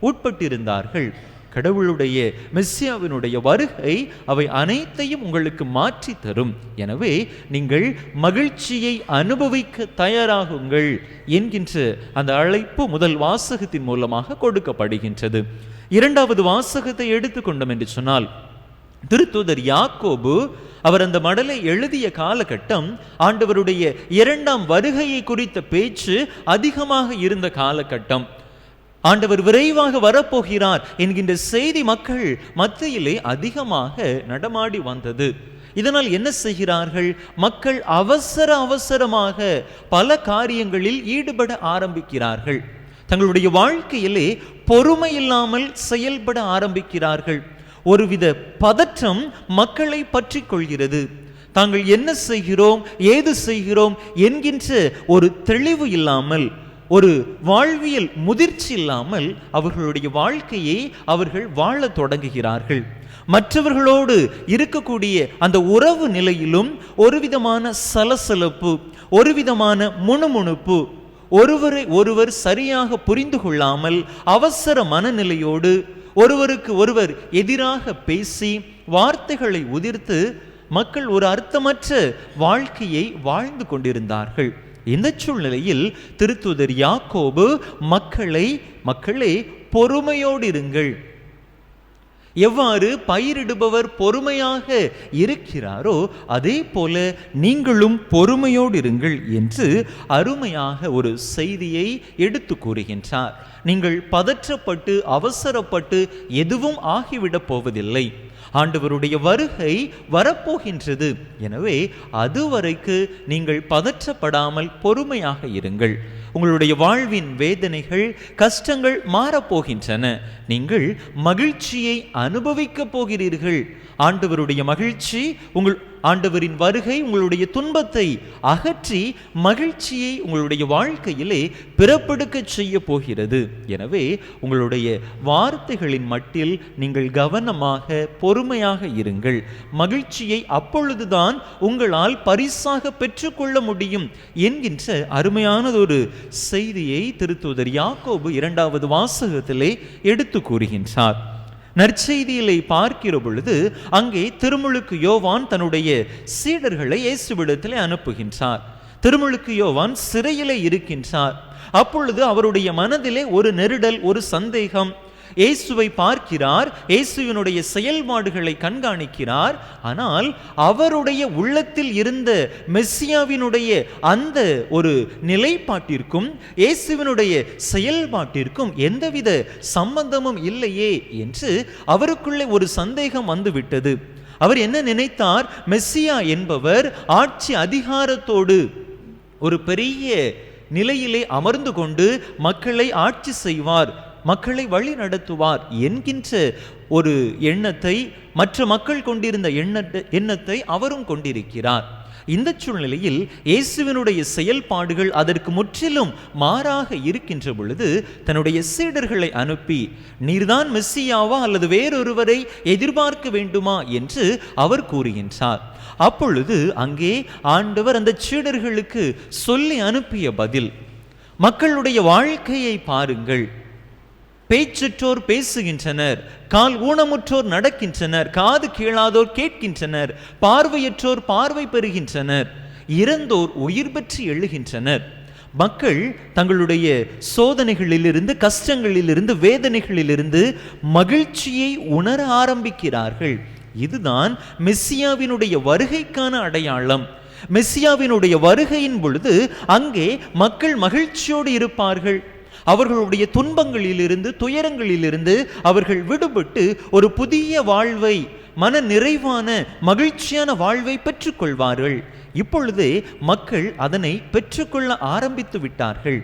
உட்பட்டிருந்தார்கள். கடவுளுடைய மெஸ்ஸியாவினுடைய வருகை அவை அனைத்தையும் உங்களுக்கு மாற்றி தரும். எனவே நீங்கள் மகிழ்ச்சியை அனுபவிக்க தயாராகுங்கள் என்கின்ற அந்த அழைப்பு முதல் வாசகத்தின் மூலமாக கொடுக்கப்படுகின்றது. இரண்டாவது வாசகத்தை எடுத்துக்கொண்டோம் என்று சொன்னால், திருத்தூதர் யாக்கோபு அவர் அந்த மடலை எழுதிய காலகட்டம் ஆண்டவருடைய இரண்டாம் வருகையை குறித்த பேச்சு அதிகமாக இருந்த காலகட்டம். ஆண்டவர் விரைவாக வரப்போகிறார் என்கின்ற செய்தி மக்கள் மத்தியிலே அதிகமாக நடமாடி வந்தது. இதனால் என்ன செய்கிறார்கள்? மக்கள் அவசரமாக பல காரியங்களில் ஈடுபட ஆரம்பிக்கிறார்கள். தங்களுடைய வாழ்க்கையிலே பொறுமை இல்லாமல் செயல்பட ஆரம்பிக்கிறார்கள். ஒருவித பதற்றம் மக்களை பற்றி கொள்கிறது. தாங்கள் என்ன செய்கிறோம், ஏது செய்கிறோம் என்கின்ற ஒரு தெளிவு இல்லாமல், ஒரு வாழ்வியல் முதிர்ச்சி இல்லாமல் அவர்களுடைய வாழ்க்கையை அவர்கள் வாழ தொடங்குகிறார்கள். மற்றவர்களோடு இருக்கக்கூடிய அந்த உறவு நிலையிலும் ஒரு விதமான சலசலப்பு, ஒரு விதமான முணுமுணுப்பு, ஒருவரை ஒருவர் சரியாக புரிந்து கொள்ளாமல் அவசர மனநிலையோடு ஒருவருக்கு ஒருவர் எதிராக பேசி வார்த்தைகளை உதிர்த்து மக்கள் ஒரு அர்த்தமற்ற வாழ்க்கையை வாழ்ந்து கொண்டிருந்தார்கள். இந்த சூழ்நிலையில் திருத்தூதர் யாக்கோபு மக்களே பொறுமையோடு இருங்கள், எவ்வாறு பயிரிடுபவர் பொறுமையாக இருக்கிறாரோ அதே போல நீங்களும் பொறுமையோடு இருங்கள் என்று அருமையாக ஒரு செய்தியை எடுத்து கூறுகின்றார். நீங்கள் பதற்றப்பட்டு அவசரப்பட்டு எதுவும் ஆகிவிடப் போவதில்லை. ஆண்டவருடைய வருகை வரப்போகின்றது. எனவே அதுவரைக்கு நீங்கள் பதற்றப்படாமல் பொறுமையாக இருங்கள். உங்களுடைய வாழ்வின் வேதனைகள், கஷ்டங்கள் மாறப்போகின்றன. நீங்கள் மகிழ்ச்சியை அனுபவிக்கப் போகிறீர்கள். ஆண்டவருடைய மகிழ்ச்சி, ஆண்டவரின் வருகை உங்களுடைய துன்பத்தை அகற்றி மகிழ்ச்சியை உங்களுடைய வாழ்க்கையிலே பிறப்பெடுக்க செய்ய போகிறது. எனவே உங்களுடைய வார்த்தைகளின் மட்டில் நீங்கள் கவனமாக பொறுமையாக இருங்கள். மகிழ்ச்சியை அப்பொழுதுதான் உங்களால் பரிசாக பெற்றுக்கொள்ள முடியும் என்கின்ற அருமையானதொரு செய்தியை திருத்தூதர் யாக்கோபு இரண்டாவது வாசகத்திலே எடுத்து கூறுகின்றார். நற்செய்தியிலே பார்க்கிற பொழுது அங்கே திருமுழுக்கு யோவான் தன்னுடைய சீடர்களை இயேசுவிடத்திலே அனுப்புகின்றார். திருமுழுக்கு யோவான் சிறையிலே இருக்கின்றார். அப்பொழுது அவருடைய மனதிலே ஒரு நெருடல், ஒரு சந்தேகம். இயேசுவை பார்க்கிறார், இயேசுவினுடைய செயல்பாடுகளை கண்காணிக்கிறார். ஆனால் அவருடைய உள்ளத்தில் இருந்த மெஸ்ஸியாவினுடைய அந்த ஒரு நிலைப்பாட்டிற்கும் இயேசுவினுடைய செயல்பாட்டிற்கும் எந்தவித சம்பந்தமும் இல்லையே என்று அவருக்குள்ளே ஒரு சந்தேகம் வந்துவிட்டது. அவர் என்ன நினைத்தார்? மெஸ்ஸியா என்பவர் ஆட்சி அதிகாரத்தோடு ஒரு பெரிய நிலையிலே அமர்ந்து கொண்டு மக்களை ஆட்சி செய்வார், மக்களை வழி நடத்துவார் என்கின்ற ஒரு எண்ணத்தை, மற்ற மக்கள் கொண்டிருந்த எண்ணத்தை அவரும் கொண்டிருக்கிறார். இந்த சூழ்நிலையில் இயேசுவினுடைய செயல்பாடுகள் அதற்கு முற்றிலும் மாறாக இருக்கின்ற பொழுது தன்னுடைய சீடர்களை அனுப்பி, நீர்தான் மெஸ்ஸியாவா அல்லது வேறொருவரை எதிர்பார்க்க வேண்டுமா என்று அவர் கூறுகின்றார். அப்பொழுது அங்கே ஆண்டவர் அந்த சீடர்களுக்கு சொல்லி அனுப்பிய பதில், மக்களுடைய வாழ்க்கையை பாருங்கள். பேச்சற்றோர் பேசுகின்றனர், கால் ஊனமுற்றோர் நடக்கின்றனர், காது கேளாதோர் கேட்கின்றனர், பார்வையற்றோர் பார்வை பெறுகின்றனர், இறந்தோர் உயிர் பெற்று எழுகின்றனர். மக்கள் தங்களுடைய சோதனைகளிலிருந்து, கஷ்டங்களிலிருந்து, வேதனைகளிலிருந்து மகிழ்ச்சியை உணர ஆரம்பிக்கிறார்கள். இதுதான் மெஸ்ஸியாவினுடைய வருகைக்கான அடையாளம். மெஸ்ஸியாவினுடைய வருகையின் பொழுது அங்கே மக்கள் மகிழ்ச்சியோடு இருப்பார்கள். அவர்களுடைய துன்பங்களிலிருந்து, துயரங்களிலிருந்து அவர்கள் விடுபட்டு ஒரு புதிய வாழ்வை, மன நிறைவான மகிழ்ச்சியான வாழ்வை பெற்றுக்கொள்வார்கள். இப்பொழுதே மக்கள் அதனை பெற்றுக்கொள்ள ஆரம்பித்து விட்டார்கள்.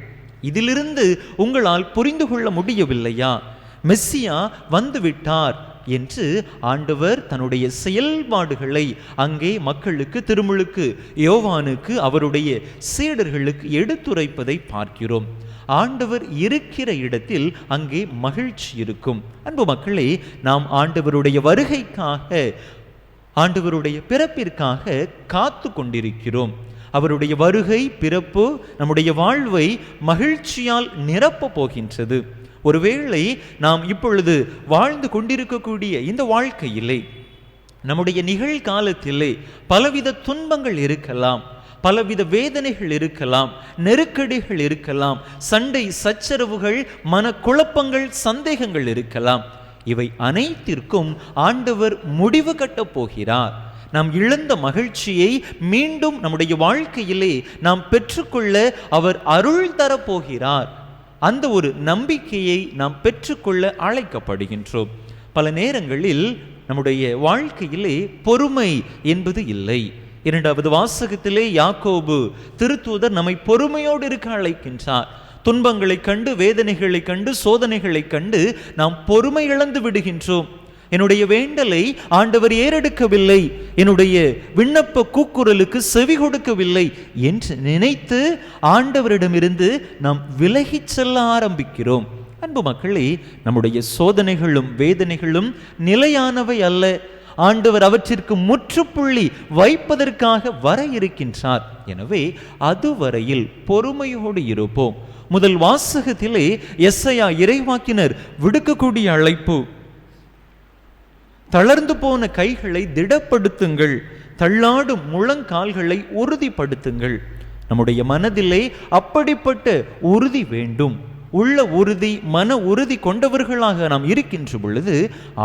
இதிலிருந்து உங்களால் புரிந்து கொள்ள முடியவில்லையா? மெஸ்ஸியா வந்துவிட்டார், என்று ஆண்டவர் தன்னுடைய செயல்பாடுகளை அங்கே மக்களுக்கு, திருமுழுக்கு யோவானுக்கு, அவருடைய சீடர்களுக்கு எடுத்துரைப்பதை பார்க்கிறோம். ஆண்டவர் இருக்கிற இடத்தில் அங்கே மகிழ்ச்சி இருக்கும். அன்பு மக்களே, நாம் ஆண்டவருடைய வருகைக்காக, ஆண்டவருடைய பிறப்பிற்காக காத்து கொண்டிருக்கிறோம். அவருடைய வருகை, பிறப்பு நம்முடைய வாழ்வை மகிழ்ச்சியால் நிரப்ப போகின்றது. ஒருவேளை நாம் இப்பொழுது வாழ்ந்து கொண்டிருக்கக்கூடிய இந்த வாழ்க்கையிலே, நம்முடைய நிகழ்காலத்திலே பலவித துன்பங்கள் இருக்கலாம், பலவித வேதனைகள் இருக்கலாம், நெருக்கடிகள் இருக்கலாம், சண்டை சச்சரவுகள், மனக்குழப்பங்கள், சந்தேகங்கள் இருக்கலாம். இவை அனைத்திற்கும் ஆண்டவர் முடிவு கட்டப் போகிறார். நாம் இழந்த மகிழ்ச்சியை மீண்டும் நம்முடைய வாழ்க்கையிலே நாம் பெற்றுக்கொள்ள அவர் அருள் தரப்போகிறார். அந்த ஒரு நம்பிக்கையை நாம் பெற்றுக்கொள்ள அழைக்கப்படுகின்றோம். பல நேரங்களில் நம்முடைய வாழ்க்கையிலே பொறுமை என்பது இல்லை. 2வது வாசகத்திலே யாக்கோபு திருத்தூதர் நம்மை பொறுமையோடு இருக்க அழைக்கின்றார். துன்பங்களை கண்டு, வேதனைகளை கண்டு, சோதனைகளை கண்டு நாம் பொறுமை இழந்து விடுகின்றோம். என்னுடைய வேண்டலை ஆண்டவர் ஏறெடுக்கவில்லை, என்னுடைய விண்ணப்ப கூக்குரலுக்கு செவி கொடுக்கவில்லை என்று நினைத்து ஆண்டவரிடமிருந்து நாம் விலகிச் செல்ல ஆரம்பிக்கிறோம். அன்பு மக்களே, நம்முடைய சோதனைகளும் வேதனைகளும் நிலையானவை அல்ல. ஆண்டவர் அவற்றிற்கு முற்றுப்புள்ளி வைப்பதற்காக வர இருக்கின்றார். எனவே அதுவரையில் பொறுமையோடு இருப்போம். முதல் வாசகத்திலே எசையா இறைவாக்கினர் விடுக்கக்கூடிய அழைப்பு, தளர்ந்து போன கைகளை திடப்படுத்துங்கள், தள்ளாடும் முழங்கால்களை உறுதிப்படுத்துங்கள். நம்முடைய மனதிலே அப்படிப்பட்ட உறுதி வேண்டும். உள்ள உறுதி, மன உறுதி கொண்டவர்களாக நாம் இருக்கின்ற பொழுது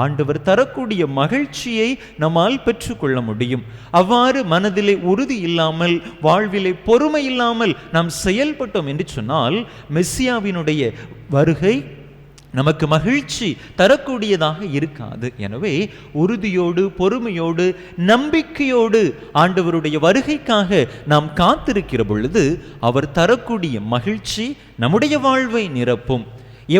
ஆண்டவர் தரக்கூடிய மகிழ்ச்சியை நம்மால் பெற்றுக்கொள்ள முடியும். அவ்வாறு மனதிலே உறுதி இல்லாமல், வாழ்விலே பொறுமை இல்லாமல் நாம் செயல்பட்டோம் என்று சொன்னால் மெசியாவினுடைய வருகை நமக்கு மகிழ்ச்சி தரக்கூடியதாக இருக்காது. எனவே உறுதியோடு, பொறுமையோடு, நம்பிக்கையோடு ஆண்டவருடைய வருகைக்காக நாம் காத்திருக்கிற பொழுது அவர் தரக்கூடிய மகிழ்ச்சி நம்முடைய வாழ்வை நிரப்பும்.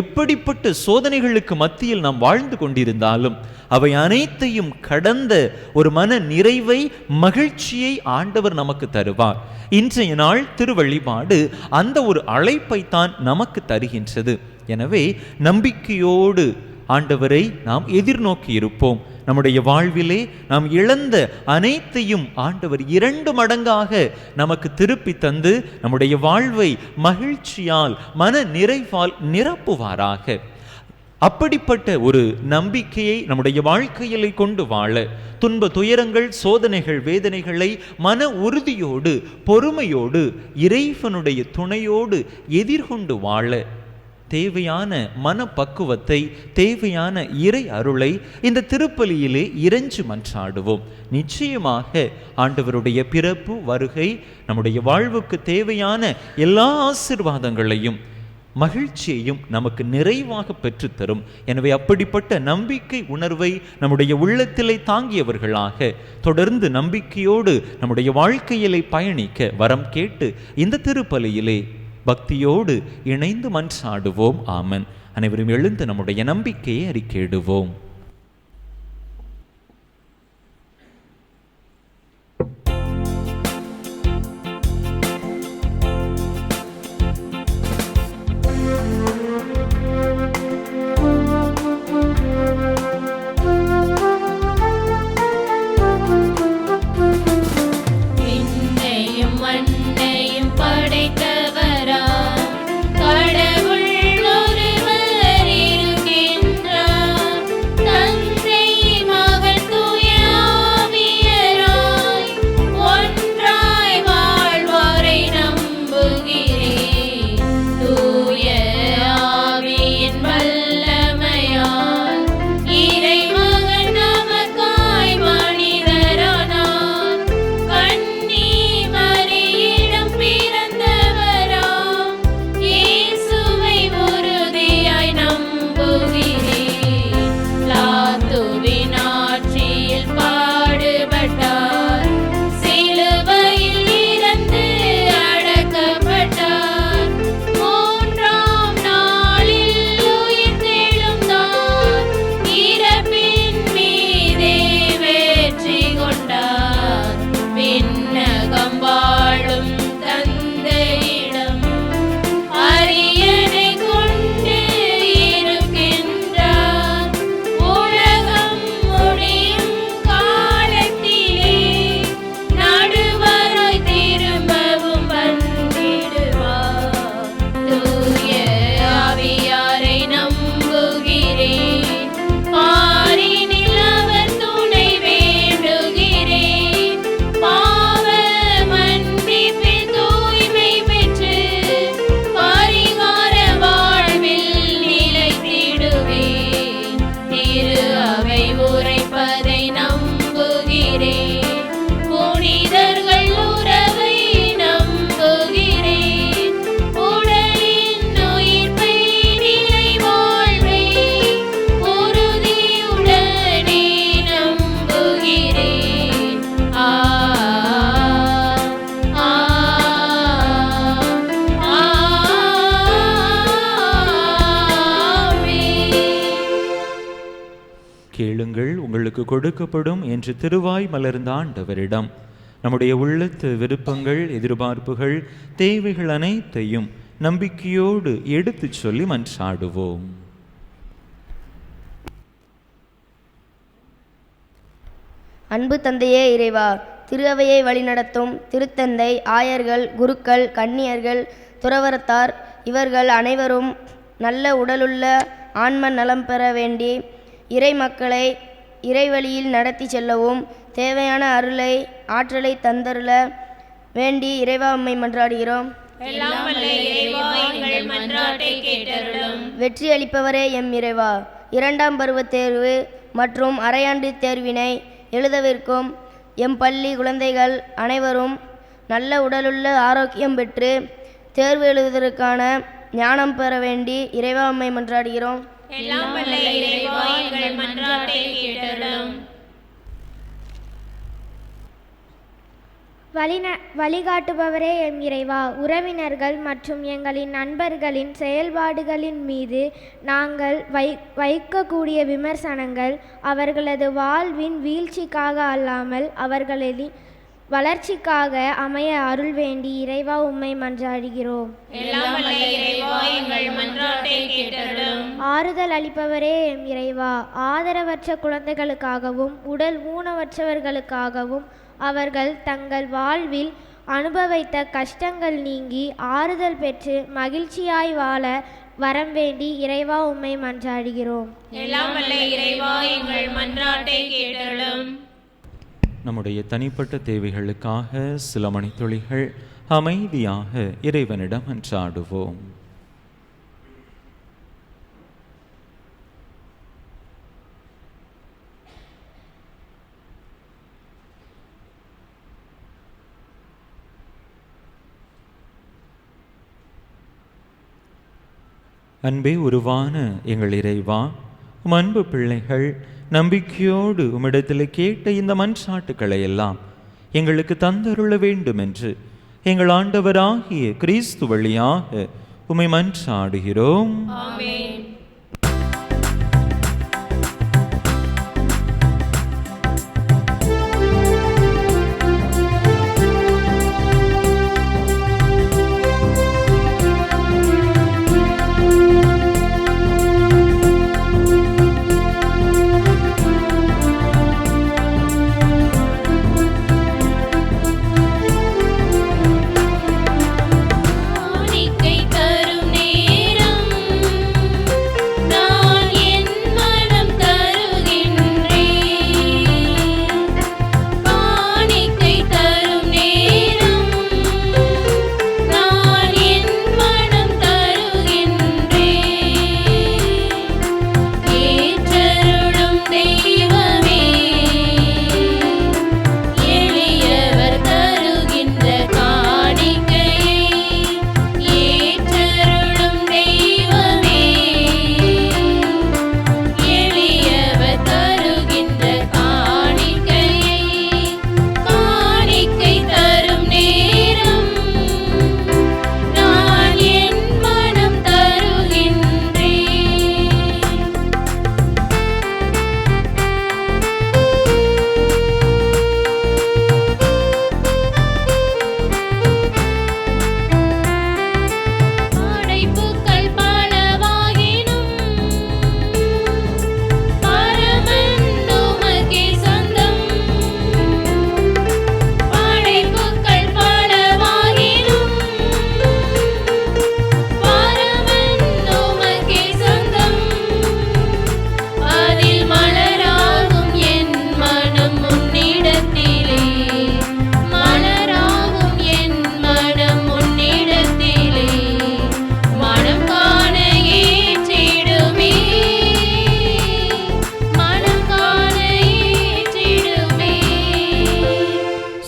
எப்படிப்பட்ட சோதனைகளுக்கு மத்தியில் நாம் வாழ்ந்து கொண்டிருந்தாலும் அவை அனைத்தையும் கடந்த ஒரு மன நிறைவை, மகிழ்ச்சியை ஆண்டவர் நமக்கு தருவார். இன்றைய நாள் திருவழிபாடு அந்த ஒரு அழைப்பை தான் நமக்கு தருகின்றது. எனவே நம்பிக்கையோடு ஆண்டவரை நாம் எதிர்நோக்கி இருப்போம். நம்முடைய வாழ்விலே நாம் இழந்த அனைத்தையும் ஆண்டவர் 2 மடங்காக நமக்கு திருப்பி தந்து நம்முடைய வாழ்வை மகிழ்ச்சியால், மன நிறைவால் நிரப்புவாராக. அப்படிப்பட்ட ஒரு நம்பிக்கையை நம்முடைய வாழ்க்கையிலே கொண்டு வாழ, துன்ப துயரங்கள், சோதனைகள், வேதனைகளை மன உறுதியோடு, பொறுமையோடு, இறைவனுடைய துணையோடு எதிர்கொண்டு வாழ தேவையான மனப்பக்குவத்தை, தேவையான இறை அருளை இந்த திருப்பலியிலே இறைஞ்சு மன்றாடுவோம். நிச்சயமாக ஆண்டவருடைய பிறப்பு, வருகை நம்முடைய வாழ்வுக்கு தேவையான எல்லா ஆசீர்வாதங்களையும், மகிழ்ச்சியையும் நமக்கு நிறைவாக பெற்றுத்தரும். எனவே அப்படிப்பட்ட நம்பிக்கை உணர்வை நம்முடைய உள்ளத்திலே தாங்கியவர்களாக தொடர்ந்து நம்பிக்கையோடு நம்முடைய வாழ்க்கையிலே பயணிக்க வரம் கேட்டு இந்த திருப்பலியிலே பக்தியோடு இணைந்து மன்றாடுவோம். ஆமன். அனைவரும் எழுந்து நம்முடைய நம்பிக்கையை அறிக்கையிடுவோம். கடவுள் ஒருவர் இருக்கின்றார். உங்களுக்கு கொடுக்கப்படும் என்று திருவாய் மலர்ந்த ஆண்டவரிடம் நம்முடைய உள்ளத்து விருப்பங்கள், எதிர்பார்ப்புகள், தேவைகள் அனைத்தையும் நம்பிக்கையோடு எடுத்துச் சொல்லி மன்றாடுவோம். அன்பு தந்தையே இறைவா, திரு அவையை வழிநடத்தும் திருத்தந்தை, ஆயர்கள், குருக்கள், கன்னியர்கள், துறவரத்தார் இவர்கள் அனைவரும் நல்ல உடலுள்ள ஆன்ம நலம் பெற வேண்டி இறை மக்களை இறைவழியில் நடத்தி செல்லவும் தேவையான அருளை, ஆற்றலை தந்தருள வேண்டி இறைவா உம்மை மன்றாடுகிறோம். எல்லாம் வல்ல இறைவா, எங்கள் மன்றாட்டை கேட்டருளும். வெற்றி அளிப்பவரே எம் இறைவா, 2ஆம் பருவத் தேர்வு மற்றும் அரையாண்டு தேர்வினை எழுதவிருக்கும் எம் பள்ளி குழந்தைகள் அனைவரும் நல்ல உடலுள்ள ஆரோக்கியம் பெற்று தேர்வு எழுதுவதற்கான ஞானம் பெற வேண்டி இறைவா உம்மை மன்றாடுகிறோம். எல்லாம் வல்ல இறைவா, எங்கள் மன்றாட்டை கேட்டருளும். வழிகாட்டுபவரே எம் இறைவா, உறவினர்கள் மற்றும் எங்களின் நண்பர்களின் செயல்பாடுகளின் மீது நாங்கள் வைக்கக்கூடிய விமர்சனங்கள் அவர்களது வாழ்வின் வீழ்ச்சிக்காக அல்லாமல் அவர்களின் வளர்ச்சிக்காக அமைய அருள் வேண்டி இறைவா உம்மை மன்றாடுகிறோம். எல்லாம் வல்ல இறைவா, எங்கள் மன்றாட்டை கேட்டருளும். ஆறுதல் அளிப்பவரே எம் இறைவா, ஆதரவற்ற குழந்தைகளுக்காகவும் உடல் ஊனமற்றவர்களுக்காகவும் அவர்கள் தங்கள் வாழ்வில் அனுபவித்த கஷ்டங்கள் நீங்கி ஆறுதல் பெற்று மகிழ்ச்சியாய் வாழ வரம் வேண்டி இறைவா உம்மை மன்றாடுகிறோம். எல்லாம் வல்ல இறைவா, எங்கள் மன்றாட்டை கேட்டருளும். நம்முடைய தனிப்பட்ட தேவைகளுக்காக சில மணித்துளிகள் அமைதியாக இறைவனிடம் மன்றாடுவோம். அன்பே உருவான எங்கள் இறைவா, உம் அன்பு பிள்ளைகள் நம்பிக்கையோடு உம்மிடத்தில் கேட்ட இந்த மன்றாட்டுக்களை எல்லாம் எங்களுக்கு தந்தருள வேண்டும் என்று எங்கள் ஆண்டவராகிய கிறிஸ்து வழியாக உம்மை மன்றாடுகிறோம். ஆமென்.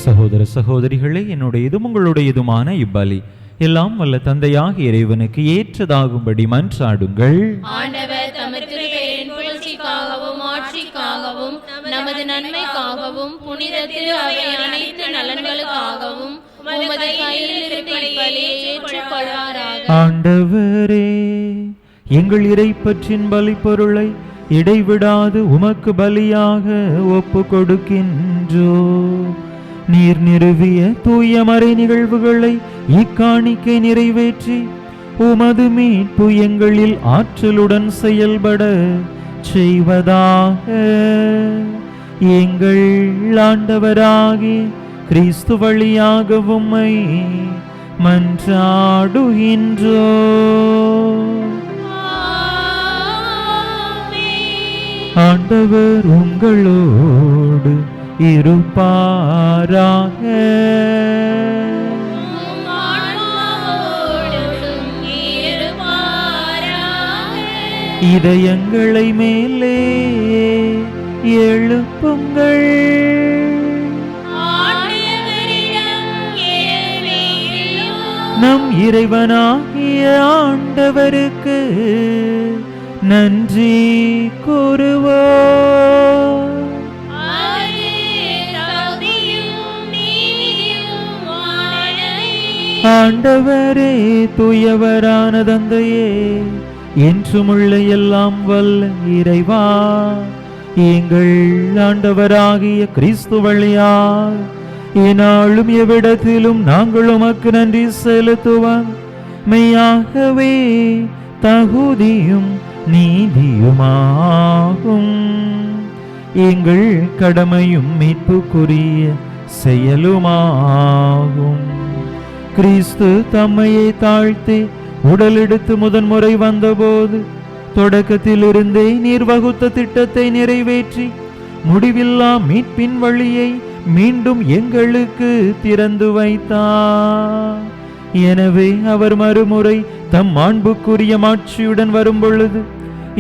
சகோதர சகோதரிகளே, என்னுடையதும் உங்களுடையதுமான இப்பலி எல்லாம் வல்ல தந்தையாக இறைவனுக்கு ஏற்றதாகும்படி மன்றாடுங்கள். ஆண்டவர் தமது திருப்பெயரின் புகழ்ச்சிக்காகவும் ஆட்சிக்காகவும் நமது நன்மைக்காகவும் புனித திரு அவை அனைத்து நலன்களுக்காகவும் உமது கையிலிருந்து இப்பலியை ஏற்றுக்கொள்வாராக. ஆண்டவரே, எங்கள் இறைப்பற்றின் பலி பொருளை இடைவிடாது உமக்கு பலியாக ஒப்பு கொடுக்கின்றோ. நீர் நிறுவிய தூய மறை நிகழ்வுகளை இக்காணிக்கை நிறைவேற்றி உமது மீட்பு எங்களில் ஆற்றலுடன் செயல்பட செய்வதாக. எங்கள் ஆண்டவராகிய கிறிஸ்து வழியாக உம்மை மன்றாடுகின்றோ. ஆண்டவர் உங்களோடு இருப்பாராக. இதயங்களை மேலே எழுப்புங்கள். நம் இறைவனாகிய ஆண்டவருக்கு நன்றி கூறுவோம். ஆண்டவரே, தூயவரான தந்தையே, என்றுமுள்ள எல்லாம் வல்ல இறைவா, எங்கள் ஆண்டவராகிய கிறிஸ்து வழியாய் என்னாலும் எவ்விடத்திலும் நாங்கள் உமக்கு நன்றி செலுத்துவோம். மெய்யாகவே தகுதியும் நீதியுமாகும். எங்கள் கடமையும் மீட்புக்குரிய செயலுமாகும். கிறிஸ்து தம்மையை தாழ்த்தி உடலெடுத்து முதன்முறை வந்தபோது தொடக்கத்திலிருந்தே நீர் வகுத்த திட்டத்தை நிறைவேற்றி முடிவில்லா மீட்பின் வழியை மீண்டும் எங்களுக்கு திறந்து வைத்தார். எனவே அவர் மறுமுறை தம் மாண்புக்குரிய மாட்சியுடன் வரும் பொழுது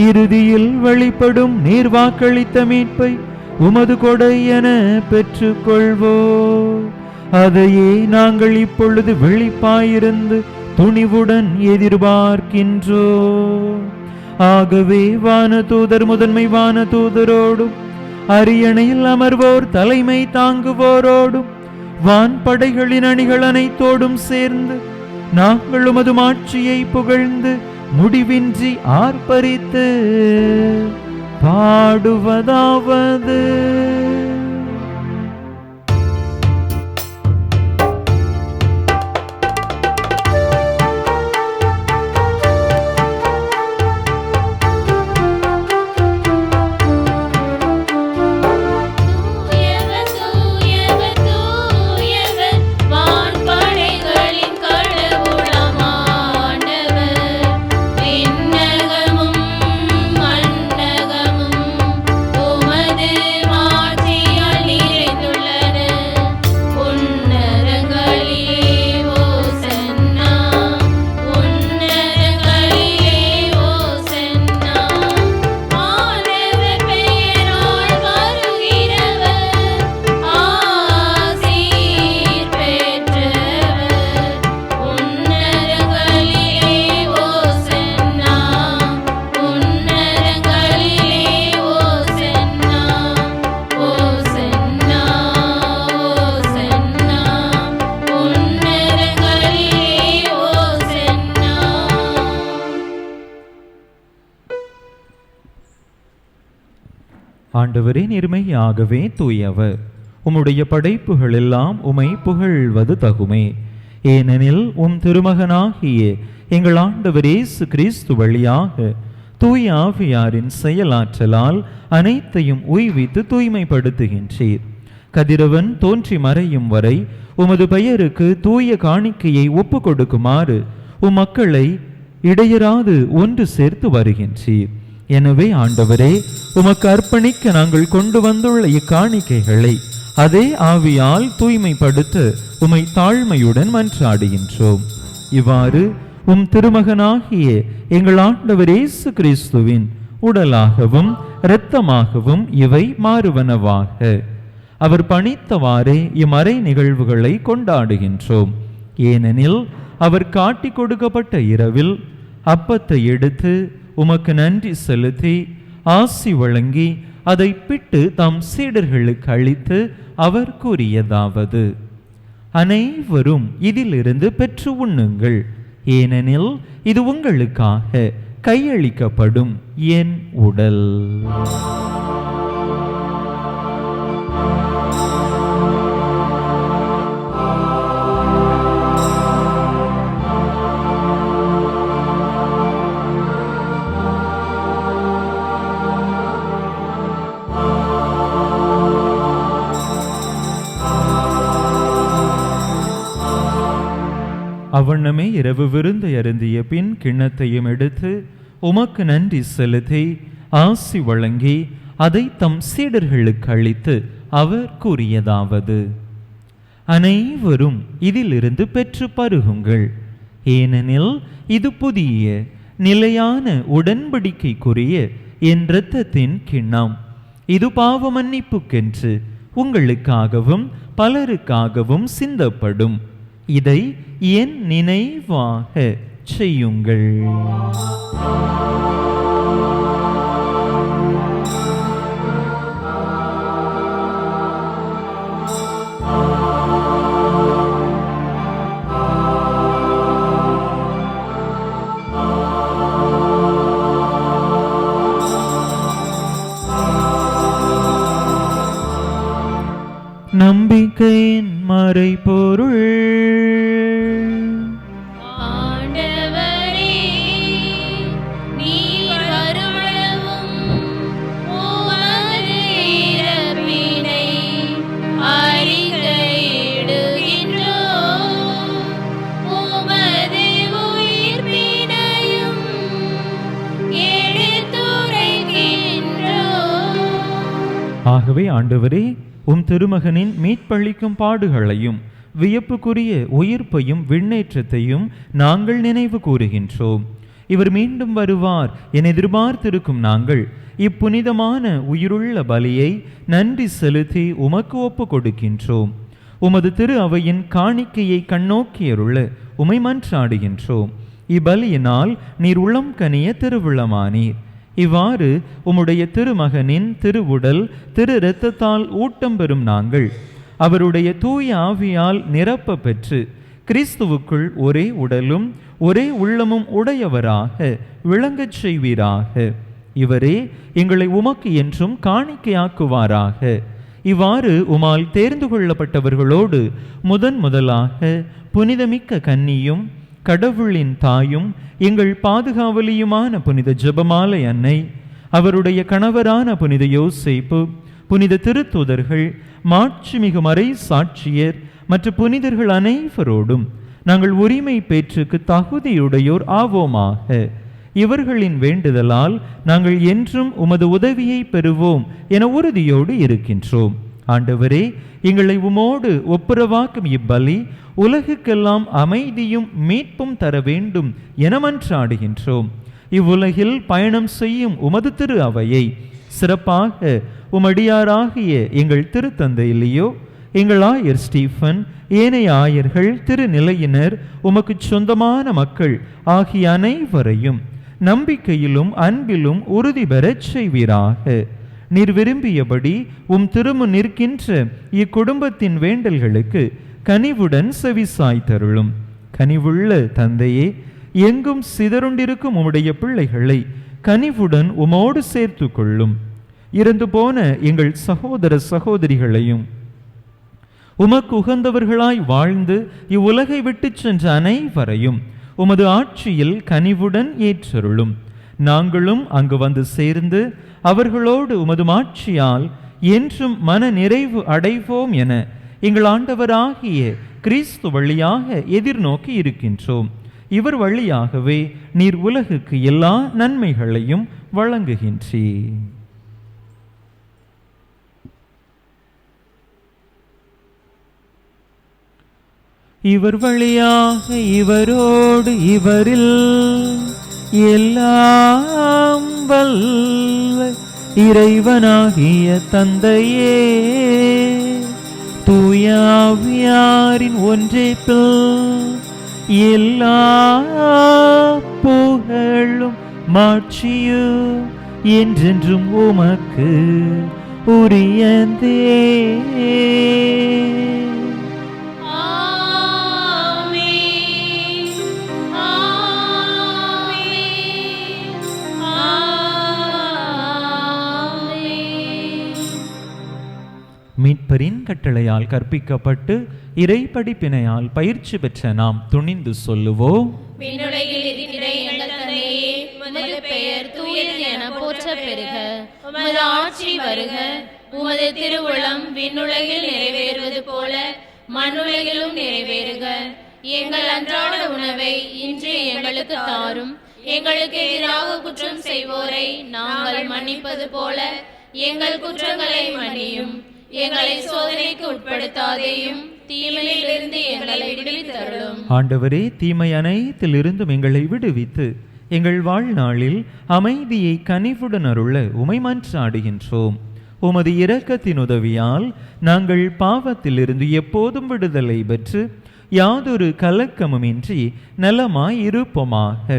இறுதியில் வெளிப்படும் நீர் வாக்களித்த மீட்பை உமது கொடை என பெற்றுக்கொள்வோம். அதையே நாங்கள் இப்பொழுது விழிப்பாயிருந்து துணிவுடன் எதிர்பார்க்கின்றோம். ஆகவே வானதூதர் முதன்மை வானதூதரோடும் அரியணையில் அமர்வோர் தலைமை தாங்குவோரோடும் வான்படைகளின் அணிகள் அனைத்தோடும் சேர்ந்து நாங்கள் உமது மாட்சியை புகழ்ந்து முடிவின்றி ஆர்ப்பரித்து பாடுவதாவது: ஆண்டவரே, நேர்மையாகவே தூயவர். உம்முடைய படைப்புகள் எல்லாம் உமை புகழ்வது தகுமே. ஏனெனில் உம் திருமகனாகிய எங்கள் ஆண்டவர் இயேசு கிறிஸ்து வழியாக தூய ஆவியாரின் செயலாற்றலால் அனைத்தையும் உய்வித்து தூய்மைப்படுத்துகின்றீர். கதிரவன் தோன்றி மறையும் வரை உமது பெயருக்கு தூய காணிக்கையை ஒப்பு கொடுக்குமாறு உம் மக்களை இடையராது ஒன்று சேர்த்து வருகின்றீர். எனவே ஆண்டவரே, உமக்கு அர்ப்பணிக்க நாங்கள் கொண்டு வந்துள்ள இக்காணிக்கைகளை அதே ஆவியால் தூய்மைப்படுத்த உமை தாழ்மையுடன் மன்றாடுகின்றோம். இவ்வாறு உம் திருமகனாகிய எங்கள் ஆண்டவர் இயேசு கிறிஸ்துவின் உடலாகவும் இரத்தமாகவும் இவை மாறுவனவாக. அவர் பணித்தவாறே இம்மறை நிகழ்வுகளை கொண்டாடுகின்றோம். ஏனெனில் அவர் காட்டி கொடுக்கப்பட்ட இரவில் அப்பத்தை எடுத்து உமக்கு நன்றி செலுத்தி ஆசி வழங்கி அதை பிட்டு தம் சீடர்களுக்கு அளித்து அவர் கூறியதாவது: அனைவரும் இதிலிருந்து பெற்று உண்ணுங்கள். ஏனெனில் இது உங்களுக்காக கையளிக்கப்படும் என் உடல். அவ்வண்ணமே இரவு விருந்தை அருந்திய பின் கிண்ணத்தையும் எடுத்து உமக்கு நன்றி செலுத்தி ஆசி வழங்கி அதை தம் சீடர்களுக்கு அளித்து அவர் கூறியதாவது: அனைவரும் இதிலிருந்து பெற்று பருகுங்கள், ஏனெனில் இது புதிய நிலையான உடன்படிக்கைக்குரிய என் இரத்தத்தின் கிண்ணம். இது பாவ மன்னிப்புக்கென்று உங்களுக்காகவும் பலருக்காகவும் சிந்தப்படும். இதை என் நினைவாக செய்யுங்கள். நம்பிக்கையின் மறைபொருள். ஆண்டவரே, நீர் வருமளவும் உமது இறப்பினை அறிக்கையிடுகின்றோம், உமது உயிர்ப்பினையும் எடுத்துரைக்கின்றோம். ஆகவே ஆண்டவரே, உம் திருமகனின் மீட்பளிக்கும் பாடுகளையும் வியப்புக்குரிய உயிர்ப்பையும் விண்ணேற்றத்தையும் நாங்கள் நினைவு கூறுகின்றோம். இவர் மீண்டும் வருவார் என எதிர்பார்த்திருக்கும் நாங்கள் இப்புனிதமான உயிருள்ள பலியை நன்றி செலுத்தி உமக்கு ஒப்பு கொடுக்கின்றோம். உமது திரு அவையின் காணிக்கையை கண்ணோக்கியருள உமை மன்றாடுகின்றோம். இப்பலியினால் நீர் உள்ளம் கனிய திருவுளமானீர். இவ்வாறு உம்முடைய திருமகனின் திருவுடல் திரு இரத்தத்தால் ஊட்டம் பெறும் நாங்கள் அவருடைய தூய ஆவியால் நிரப்ப பெற்று கிறிஸ்துவுக்குள் ஒரே உடலும் ஒரே உள்ளமும் உடையவராக விளங்கச் செய்வீராக. இவரே எங்களை உமக்கு என்றும் காணிக்கையாக்குவாராக. இவ்வாறு உமால் தேர்ந்து கொள்ளப்பட்டவர்களோடு முதலாக புனிதமிக்க கன்னியும் கடவுளின் தாயும் எங்கள் பாதுகாவலியுமான புனித ஜெபமாலை அன்னை, அவருடைய கணவரான புனித யோசேப்பு, புனித திருத்தூதர்கள், மாட்சிமிகு மறை சாட்சியர் மற்ற புனிதர்கள் அனைவரோடும் நாங்கள் உரிமை பேற்றுக்கு தகுதியுடையோர் ஆவோமாக. இவர்களின் வேண்டுதலால் நாங்கள் என்றும் உமது உதவியை பெறுவோம் என உறுதியோடு இருக்கின்றோம். ஆண்டவரே, எங்களை உமோடு ஒப்புரவாக்கும் இப்பலி உலகுக்கெல்லாம் அமைதியும் மீட்பும் தர வேண்டும் என மன்றாடுகின்றோம். இவ்வுலகில் பயணம் செய்யும் உமது திரு அவையை சிறப்பாக உமடியாராகிய எங்கள் திருத்தந்தை இல்லையோ, எங்கள் ஆயர் ஸ்டீஃபன், ஏனைய ஆயர்கள், திருநிலையினர், உமக்கு சொந்தமான மக்கள் ஆகிய அனைவரையும் நம்பிக்கையிலும் அன்பிலும் உறுதி பெறச் செய்வீராக. நீர் விரும்பியபடி திருமு நிற்கின்ற இக்குடும்பத்தின் வேண்டல்களுக்கு கனிவுடன் செவிசாய்த்தருளும். கனிவுள்ள தந்தையே, எங்கும் சிதறுண்டிருக்கும் உம்முடைய பிள்ளைகளை கனிவுடன் உமோடு சேர்த்து கொள்ளும். இறந்து போன எங்கள் சகோதர சகோதரிகளையும் உமக்கு உகந்தவர்களாய் வாழ்ந்து இவ்வுலகை விட்டு சென்ற அனைவரையும் உமது ஆட்சியில் கனிவுடன் ஏற்றருளும். நாங்களும் அங்கு வந்து சேர்ந்து அவர்களோடு உமது ஆட்சியால் என்றும் மன நிறைவு அடைவோம் என எங்கள் ஆண்டவராகிய கிறிஸ்து வழியாக எதிர்நோக்கி இருக்கின்றோம். இவர் வழியாகவே நீர் உலகுக்கு எல்லா நன்மைகளையும் வழங்குகின்றீர். இவர் வழியாக இவரோடு இவரில் எல்லாம் வல்ல இறைவனாகிய தந்தையே, தூயாவியாரின் ஒன்றைப்பில் எல்லா புகழும் மாட்சியும் என்றென்றும் உமக்கு உரியதே. மீட்பரின் கட்டளையால் கற்பிக்கப்பட்டு இறை படிப்பினையால் பயிற்சி பெற்ற நாம் துணிந்து சொல்லுவோம். விண்ணுலகில் இருக்கிற எங்கள் தந்தையே, உமது பெயர் தூயது என போற்ற பெறுக. உமது ஆட்சி வருக. உமது திருவுளம் விண்ணுலகில் நிறைவேறுவது போல மண்ணுலகிலும் நிறைவேறுக. எங்கள் அன்றாட உணவை இன்று எங்களுக்கு தாரும். எங்களுக்கு எதிராக குற்றம் செய்வோரை நாங்கள் மன்னிப்பது போல எங்கள் குற்றங்களை மன்னியும். எங்களை சோதனைக்கு உட்படுத்தாதேயும், தீமையிலிருந்து எங்களை விடுவித்தருளும். ஆண்டவரே, தீமை அனைத்திலிருந்தும் எங்களை விடுவித்து எங்கள் வாழ்நாளில் அமைதியை கனிவுடன் அருள உமை மன்றாடுகின்றோம். உமது இரக்கத்தின் உதவியால் நாங்கள் பாவத்திலிருந்து எப்போதும் விடுதலை பெற்று யாதொரு கலக்கமுமின்றி நலமாய் இருப்போமாக.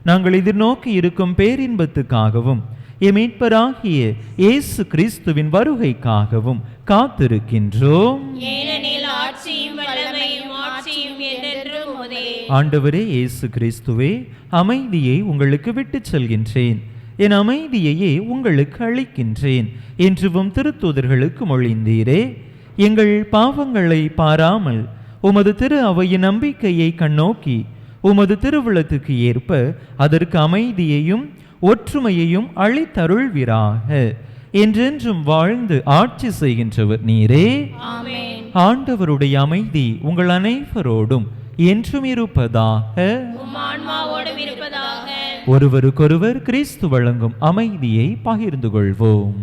நாங்கள் எதிர்நோக்கி இருக்கும் பேரின்பத்துக்காகவும் எமீட்பராகிய இயேசு கிறிஸ்துவின் வருகைக்காகவும் காத்திருக்கின்றோம். ஏனெனில் ஆட்சியும் வல்லமையும் ஆட்சியும் என்றென்றும் உமதே. ஆண்டவரே இயேசு கிறிஸ்துவே, அமைதியை உங்களுக்கு விட்டுச் செல்கின்றேன், என் அமைதியையே உங்களுக்கு அளிக்கின்றேன் என்றும் திருத்தூதர்களுக்கு மொழிந்தீரே. எங்கள் பாவங்களை பாராமல் உமது திரு அவையின் நம்பிக்கையை கண்ணோக்கி உமது திருவுளத்துக்கு ஏற்ப அதற்கு அமைதியையும் ஒற்றுமையையும் அளித்தருள்வீராக. என்றென்றும் வாழ்ந்து ஆட்சி செய்கின்றவர் நீரே. ஆமென். ஆண்டவருடைய அமைதி உங்கள் அனைவரோடும் என்றும் இருப்பதாக. உம் ஆன்மாவோடும் இருப்பதாக. ஒருவருக்கொருவர் கிறிஸ்து வழங்கும் அமைதியை பகிர்ந்து கொள்வோம்.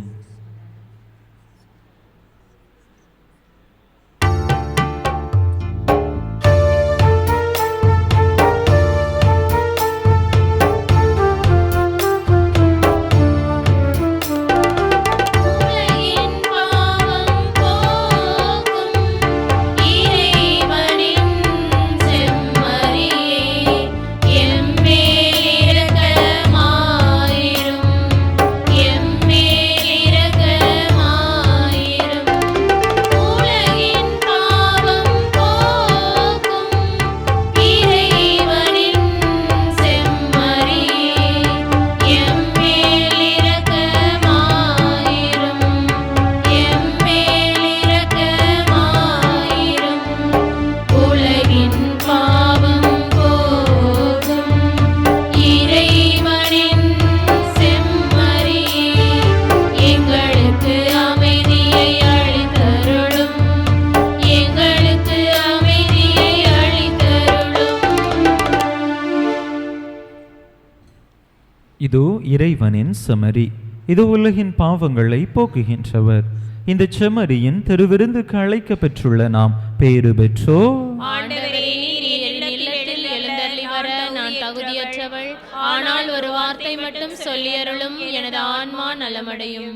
இதோ இறைவனின் செமரி, இது உலகின் பாவங்களை போக்குகின்றவர். இந்த செமரியின் திருவிருந்துக்கு அழைக்க பெற்றுள்ள நாம் பேறு பெற்றோ. ஆண்டவரே, நீர் என் இல்லத்தில் எழுந்தருளி வர நான் தகுதியற்றவள். ஆனால் ஒரு வார்த்தை மட்டும் சொல்லியருளும், எனது ஆன்மா நலமடையும்.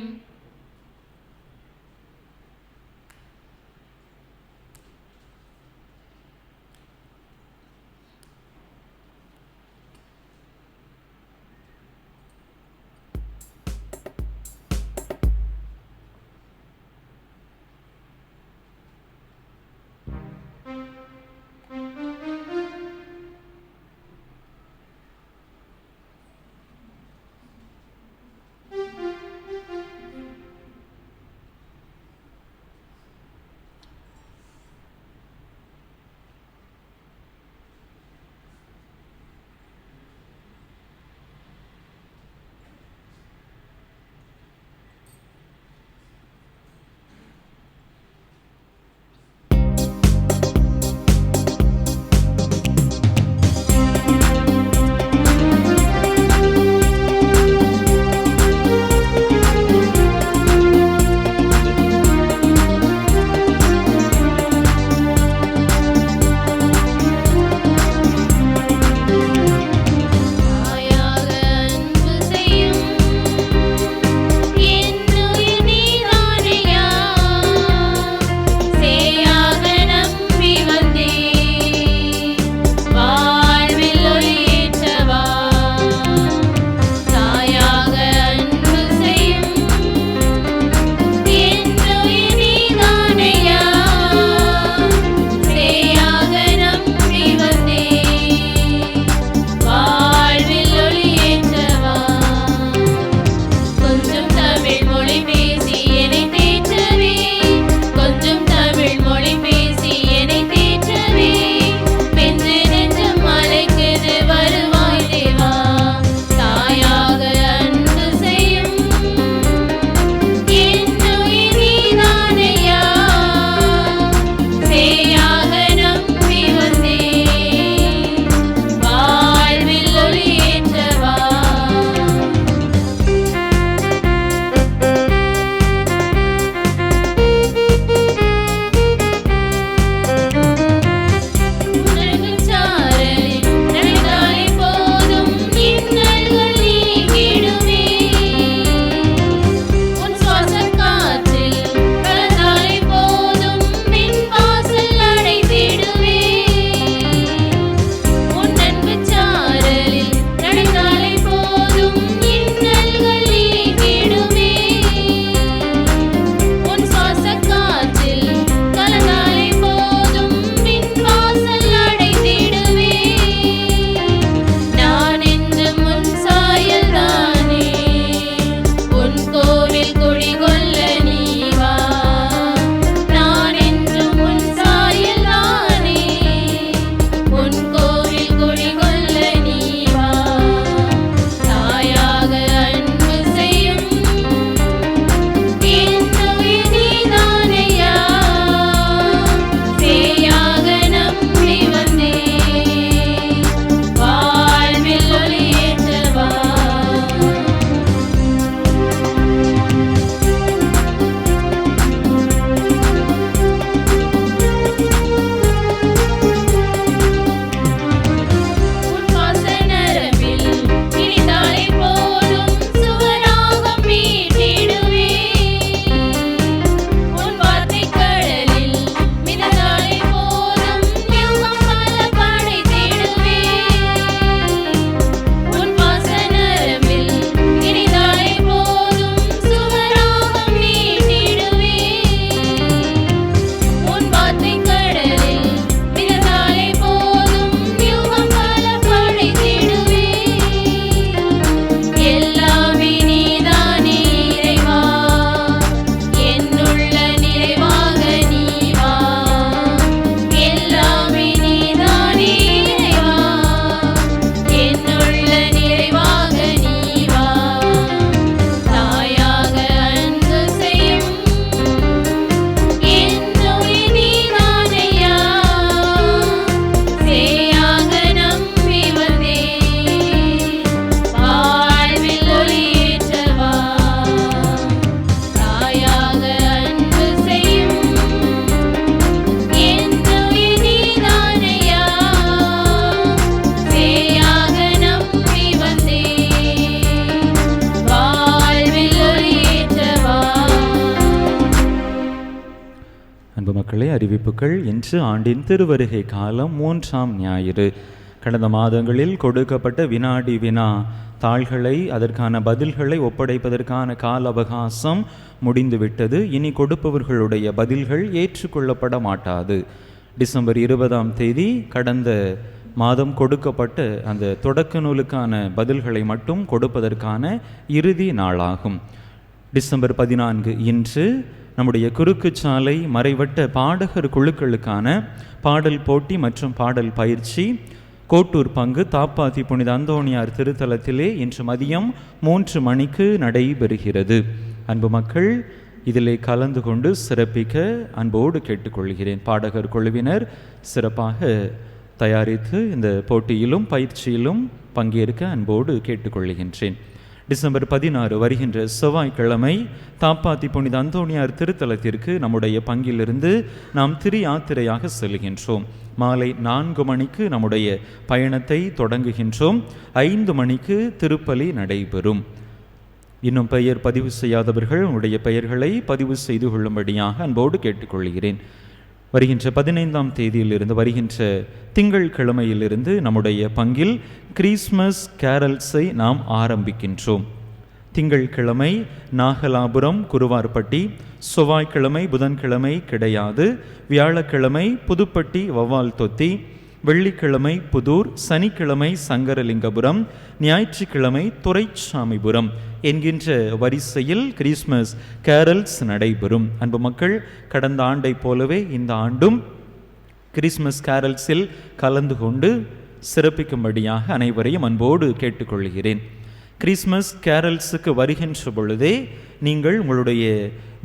அன்பு மக்களே, அறிவிப்புகள். இன்று ஆண்டின் திருவருகை காலம் 3ஆம் ஞாயிறு. கடந்த மாதங்களில் கொடுக்கப்பட்ட வினாடி வினா தாள்களை, அதற்கான பதில்களை ஒப்படைப்பதற்கான கால அவகாசம் முடிந்துவிட்டது. இனி கொடுப்பவர்களுடைய பதில்கள் ஏற்றுக்கொள்ளப்பட மாட்டாது. டிசம்பர் 20ஆம் தேதி கடந்த மாதம் கொடுக்கப்பட்ட அந்த தொடக்க நூலுக்கான பதில்களை மட்டும் கொடுப்பதற்கான இறுதி நாளாகும். டிசம்பர் 14 இன்று நம்முடைய குறுக்குச்சாலை மறைவட்ட பாடகர் குழுக்களுக்கான பாடல் போட்டி மற்றும் பாடல் பயிற்சி கோட்டூர் பங்கு தாப்பாத்தி புனித அந்தோணியார் திருத்தலத்திலே இன்று மதியம் 3 மணிக்கு நடைபெறுகிறது. அன்பு மக்கள், இதிலே கலந்து கொண்டு சிறப்பிக்க அன்போடு கேட்டுக்கொள்கிறேன். பாடகர் குழுவினர் சிறப்பாக தயாரித்து இந்த போட்டியிலும் பயிற்சியிலும் பங்கேற்க அன்போடு கேட்டுக்கொள்கின்றேன். டிசம்பர் 16 வருகின்ற செவ்வாய்க்கிழமை தாப்பாத்தி புனித அந்தோணியார் திருத்தலத்திற்கு நம்முடைய பங்கிலிருந்து நாம் திரு யாத்திரையாக செல்கின்றோம். மாலை 4 மணிக்கு நம்முடைய பயணத்தை தொடங்குகின்றோம். 5 மணிக்கு திருப்பலி நடைபெறும். இன்னும் பெயர் பதிவு செய்யாதவர்கள் உங்களுடைய பெயர்களை பதிவு செய்து கொள்ளும்படியாக அன்போடு கேட்டுக்கொள்கிறேன். வருகின்ற 15ஆம் தேதியிலிருந்து வருகின்ற திங்கள் கிழமையிலிருந்து நம்முடைய பங்கில் கிறிஸ்மஸ் கேரல்ஸை நாம் ஆரம்பிக்கின்றோம். திங்கள் கிழமை நாகலாபுரம் குருவார்பட்டி, செவ்வாய்க்கிழமை புதன்கிழமை கிடையாது, வியாழக்கிழமை புதுப்பட்டி வவ்வால் தொத்தி, வெள்ளிக்கிழமை புதூர், சனிக்கிழமை சங்கரலிங்கபுரம், ஞாயிற்றுக்கிழமை துரைச்சாமிபுரம் என்கின்ற வரிசையில் கிறிஸ்மஸ் கேரல்ஸ் நடைபெறும். அன்பு மக்கள், கடந்த ஆண்டை போலவே இந்த ஆண்டும் கிறிஸ்மஸ் கேரல்ஸில் கலந்து கொண்டு சிறப்பிக்கும்படியாக அனைவரையும் அன்போடு கேட்டுக்கொள்கிறேன். கிறிஸ்மஸ் கேரல்ஸுக்கு வருகின்ற பொழுதே நீங்கள் உங்களுடைய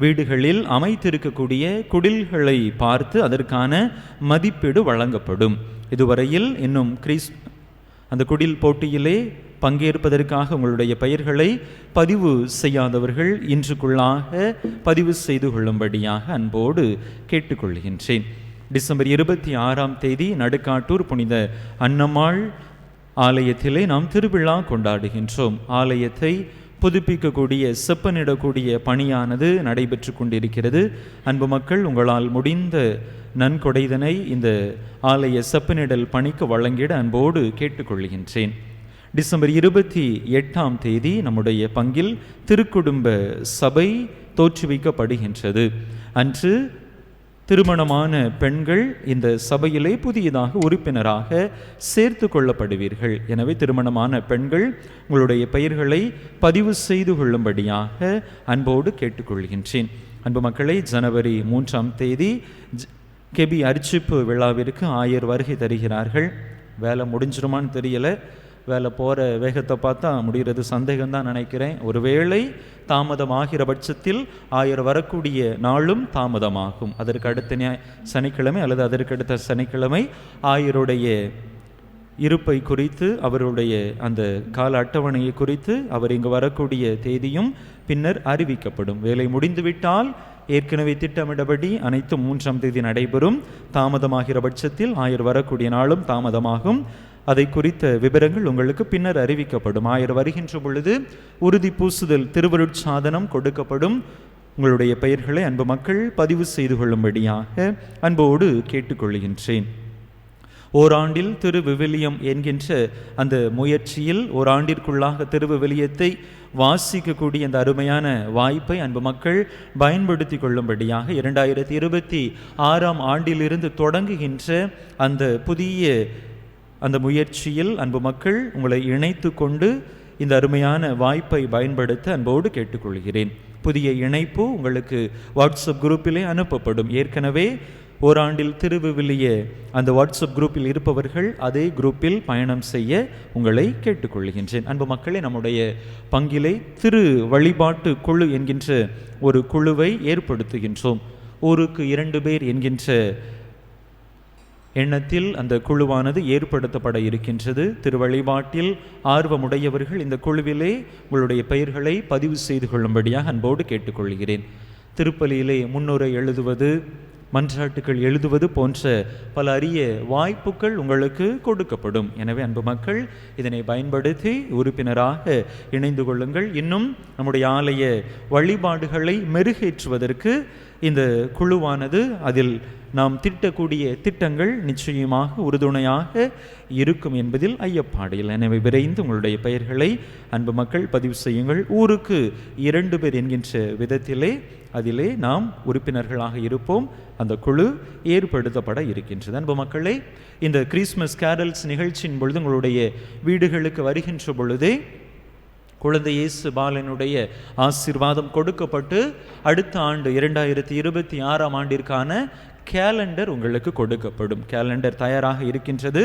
வீடுகளில் அமைத்திருக்கக்கூடிய குடில்களை பார்த்து அதற்கான மதிப்பீடு வழங்கப்படும். இதுவரையில் இன்னும் அந்த குடில் போட்டியிலே பங்கேற்பதற்காக உங்களுடைய பெயர்களை பதிவு செய்யாதவர்கள் இன்றுக்குள்ளாக பதிவு செய்து கொள்ளும்படியாக அன்போடு கேட்டுக்கொள்கின்றேன். டிசம்பர் 26ஆம் தேதி நடுக்காட்டூர் புனித அன்னம்மாள் ஆலயத்திலே நாம் திருவிழா கொண்டாடுகின்றோம். ஆலயத்தை புதுப்பிக்கக்கூடிய செப்பனிடக்கூடிய பணியானது நடைபெற்று கொண்டிருக்கிறது. அன்பு மக்கள், உங்களால் முடிந்த நன்கொடைதனை இந்த ஆலய செப்பனிடல் பணிக்கு வழங்கிட அன்போடு கேட்டுக்கொள்கின்றேன். டிசம்பர் 28ஆம் தேதி நம்முடைய பங்கில் திருக்குடும்ப சபை தோற்றுவிக்கப்படுகின்றது. அன்று திருமணமான பெண்கள் இந்த சபையிலே புதியதாக உறுப்பினராக சேர்த்து கொள்ளப்படுவீர்கள். எனவே திருமணமான பெண்கள் உங்களுடைய பெயர்களை பதிவு செய்து கொள்ளும்படியாக அன்போடு கேட்டுக்கொள்கின்றேன். அன்பு மக்களை, ஜனவரி 3ஆம் தேதி கெபி அர்ச்சிப்பு விழாவிற்கு ஆயர் வருகை தருகிறார்கள். வேலை முடிஞ்சிருமான்னு தெரியலை. வேலை போகிற வேகத்தை பார்த்தா முடிகிறது சந்தேகம்தான் நினைக்கிறேன். ஒருவேளை தாமதமாகிற பட்சத்தில் ஆயர் வரக்கூடிய நாளும் தாமதமாகும். அதற்கு அடுத்த சனிக்கிழமை அல்லது அதற்கடுத்த சனிக்கிழமை ஆயருடைய இருப்பை குறித்து, அவருடைய அந்த கால அட்டவணையை குறித்து அவர் இங்கு வரக்கூடிய தேதியும் பின்னர் அறிவிக்கப்படும். வேலை முடிந்துவிட்டால் ஏற்கனவே திட்டமிடபடி அனைத்தும் 3ஆம் தேதி நடைபெறும். தாமதமாகிற பட்சத்தில் ஆயர் வரக்கூடிய நாளும் தாமதமாகும். அதை குறித்த விவரங்கள் உங்களுக்கு பின்னர் அறிவிக்கப்படும். ஆயர் வருகின்ற பொழுது உறுதி பூசுதல் திருவருட்சாதனம் கொடுக்கப்படும். உங்களுடைய பெயர்களை அன்பு மக்கள் பதிவு செய்து கொள்ளும்படியாக அன்போடு கேட்டுக்கொள்கின்றேன். ஓராண்டில் திருவிவிலியம் என்கின்ற அந்த முயற்சியில் ஓராண்டிற்குள்ளாக திருவிவிலியத்தை வாசிக்கக்கூடிய அந்த அருமையான வாய்ப்பை அன்பு மக்கள் பயன்படுத்தி கொள்ளும்படியாக 2026ஆம் ஆண்டிலிருந்து தொடங்குகின்ற அந்த புதிய அந்த முயற்சியில் அன்பு மக்கள் உங்களை இணைத்து கொண்டு இந்த அருமையான வாய்ப்பை பயன்படுத்த அன்போடு கேட்டுக்கொள்கிறேன். புதிய இணைப்பு உங்களுக்கு வாட்ஸ்அப் குரூப்பிலே அனுப்பப்படும். ஏற்கனவே ஓராண்டில் திருவிவிலிய அந்த வாட்ஸ்அப் குரூப்பில் இருப்பவர்கள் அதே குரூப்பில் பயணம் செய்ய உங்களை கேட்டுக்கொள்கின்றேன். அன்பு மக்களே, நம்முடைய பங்கிலே திரு வழிபாட்டு குழு என்கின்ற ஒரு குழுவை ஏற்படுத்துகின்றோம். ஊருக்கு 2 பேர் என்கின்ற எண்ணத்தில் அந்த குழுவானது ஏற்படுத்தப்பட இருக்கின்றது. திருவழிபாட்டில் ஆர்வமுடையவர்கள் இந்த குழுவிலே உங்களுடைய பெயர்களை பதிவு செய்து கொள்ளும்படியாக அன்போடு கேட்டுக்கொள்கிறேன். திருப்பலியிலே முன்னுரை எழுதுவது, மன்றாட்டுகள் எழுதுவது போன்ற பல அரிய வாய்ப்புகள் உங்களுக்கு கொடுக்கப்படும். எனவே அன்பு மக்கள், இதனை பயன்படுத்தி உறுப்பினராக இணைந்து கொள்ளுங்கள். இன்னும் நம்முடைய ஆலய வழிபாடுகளை மெருகேற்றுவதற்கு இந்த குழுவானது அதில் நாம் திட்டக்கூடிய திட்டங்கள் நிச்சயமாக உறுதுணையாக இருக்கும் என்பதில் ஐயப்பாடில்லை. எனவே விரைந்து உங்களுடைய பெயர்களை அன்பு மக்கள் பதிவு செய்யுங்கள். ஊருக்கு 2 பேர் என்கின்ற விதத்திலே அதிலே நாம் உறுப்பினர்களாக இருப்போம். அந்த குழு ஏற்படுத்தப்பட இருக்கின்றது. அன்பு மக்களே, இந்த கிறிஸ்மஸ் கேரல்ஸ் நிகழ்ச்சியின் பொழுது உங்களுடைய வீடுகளுக்கு வருகின்ற பொழுதே குழந்தை இயேசு பாலனுடைய ஆசீர்வாதம் கொடுக்கப்பட்டு அடுத்த ஆண்டு 2026ஆம் ஆண்டிற்கான கேலண்டர் உங்களுக்கு கொடுக்கப்படும். கேலண்டர் தயாராக இருக்கின்றது.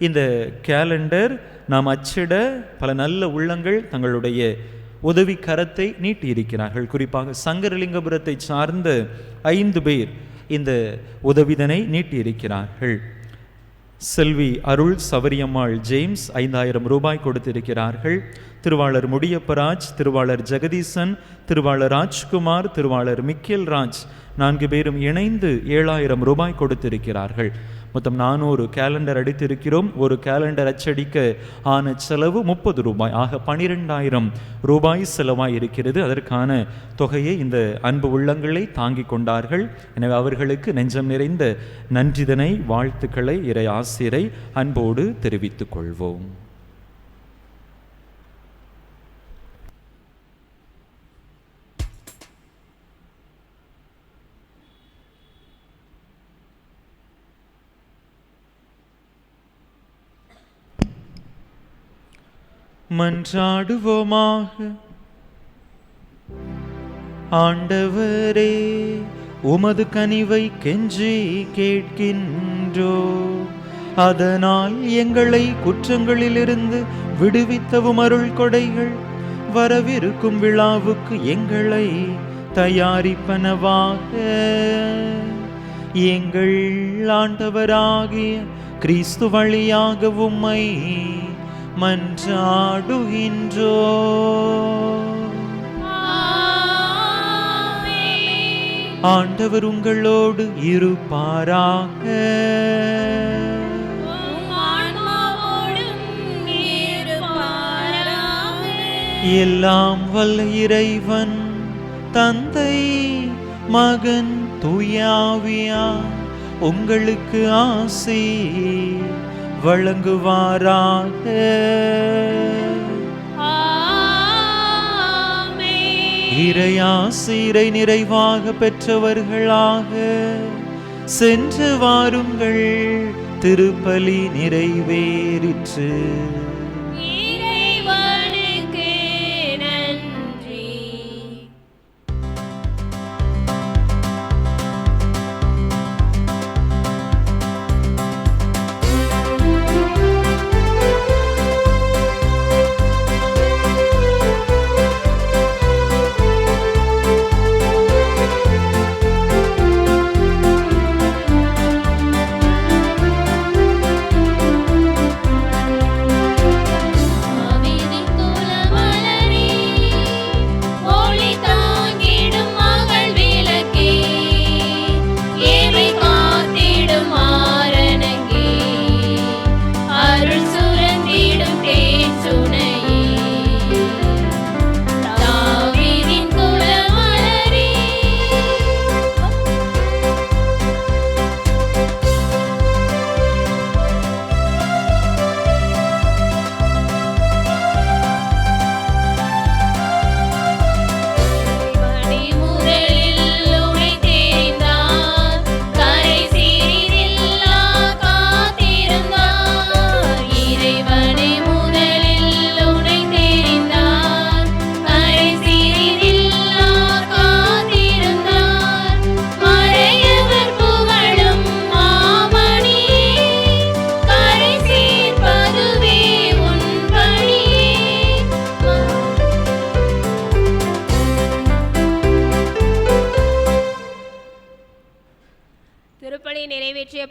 இந்த கேலண்டர் நாம் அச்சிட பல நல்ல உள்ளங்கள் தங்களுடைய உதவி கரத்தை நீட்டியிருக்கிறார்கள். குறிப்பாக சங்கரலிங்கபுரத்தை சார்ந்த 5 பேர் இந்த உதவிதனை நீட்டியிருக்கிறார்கள். செல்வி அருள் சவரியம்மாள் ஜேம்ஸ் 5000 ரூபாய் கொடுத்திருக்கிறார்கள். திருவாளர் முடியப்பராஜ், திருவாளர் ஜெகதீசன், திருவாளர் ராஜ்குமார், திருவாளர் மிக்கேல் ராஜ் 4 பேரும் இணைந்து 7000 ரூபாய் கொடுத்திருக்கிறார்கள். மொத்தம் 400 கேலண்டர் அடித்திருக்கிறோம். ஒரு கேலண்டர் அச்சடிக்க ஆன செலவு 30 ரூபாய். ஆக 12,000 ரூபாய் செலவாய் இருக்கிறது. அதற்கான தொகையை இந்த அன்பு உள்ளங்களை தாங்கி கொண்டார்கள். எனவே அவர்களுக்கு நெஞ்சம் நிறைந்த நன்றிதனை, வாழ்த்துக்களை, இறை ஆசிரை அன்போடு தெரிவித்துக் கொள்வோம். மன்றாடுவோமாக. ஆண்டவரே, உமது கனிவை கெஞ்சி கேட்கின்றோ, அதனால் எங்களை குற்றங்களிலிருந்து விடுவித்தவும் அருள் கொடைகள் வரவிருக்கும் விழாவுக்கு எங்களை தயாரிப்பனவாக. எங்கள் ஆண்டவராகிய கிறிஸ்து வழியாக உம்மை மன்றாடுகின்றோ. ஆண்டவர் உங்களோடு இருப்பாராக. எல்லாம் வல்ல இறைவன் தந்தை, மகன், தூயாவியார் உங்களுக்கு ஆசி வழங்குவாராக. இறையாசிரை நிறைவாக பெற்றவர்களாக சென்று வாருங்கள். திருப்பலி நிறைவேறிற்று.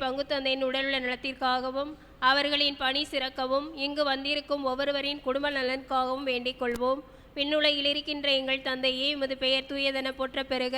பங்குத்தந்தையின் உடலுள்ள நலத்திற்காகவும் அவர்களின் பணி சிறக்கவும் இங்கு வந்திருக்கும் ஒவ்வொருவரின் குடும்ப நலனுக்காகவும் வேண்டிக் கொள்வோம். விண்ணுலகில் இருக்கின்ற எங்கள் தந்தையே, உமது பெயர் தூயதென போற்ற பெறுக.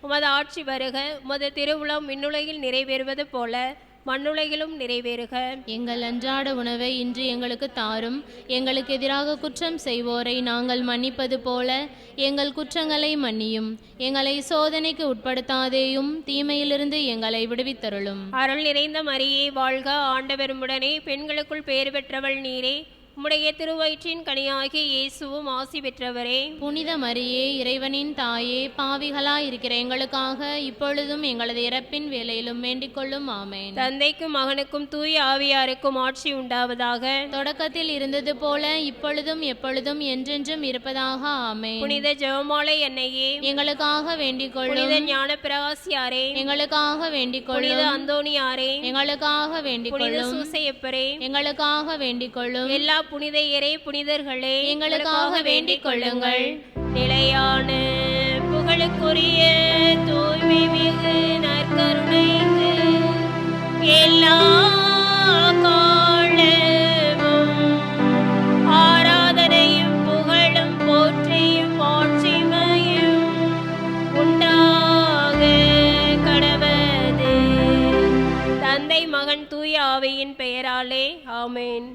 உமது ஆட்சி வருக. உமது திருவுளம் விண்ணுலகில் நிறைவேறுவது போல மண்ணுலகிலும் நிறைவேறுக. எங்கள் அன்றாட உணவை இன்று எங்களுக்கு தாரும். எங்களுக்கு எதிராக குற்றம் செய்வோரை நாங்கள் மன்னிப்பது போல எங்கள் குற்றங்களை மன்னியும். எங்களை சோதனைக்கு உட்படுத்தாதேயும், தீமையிலிருந்து எங்களை விடுவித்தருளும். அருள் நிறைந்த மரியே வாழ்க, ஆண்டவர் உம்முடனே, பெண்களுக்குள் பேறு பெற்றவள் நீரே. உம்முடைய திருவயிற்றின் கனியாகிய இயேசுவும் ஆசி பெற்றவரே. புனித மரியே, இறைவனின் தாயே, பாவிகளாய் இருக்கிற எங்களுக்காக இப்பொழுதும் எங்களது இறப்பின் வேளையிலும் வேண்டிக் கொள்ளும். ஆமென். தந்தைக்கும் மகனுக்கும் தூய ஆவியாருக்கும் ஆட்சி உண்டாவதாக. தொடக்கத்தில் இருந்தது போல இப்பொழுதும் எப்பொழுதும் என்றென்றும் இருப்பதாக. ஆமென். புனித ஜெபமாலை அன்னையே, எங்களுக்காக வேண்டிக் கொள்ளும். புனித ஞான பிரகாசியாரே, எங்களுக்காக வேண்டிக் புனித கொள்ளும். அந்தோணியாரே, எங்களுக்காக வேண்டிக் புனித கொள்ளும். சூசையப்பரே, எங்களுக்காக வேண்டிக் கொள்ளும். எல்லா புனித இறை புனிதர்களே, எங்களுக்காக வேண்டிக் கொள்ளுங்கள். நிலையான புகழுக்குரிய தூய்மை மிகு நற்கருணைக்கு எல்லா காலமும் ஆராதனையும் புகழும் போற்றியும் ஆட்சிமையும் உண்டாக கடவது. தந்தை மகன் தூய ஆவியின் பெயராலே. ஆமென்.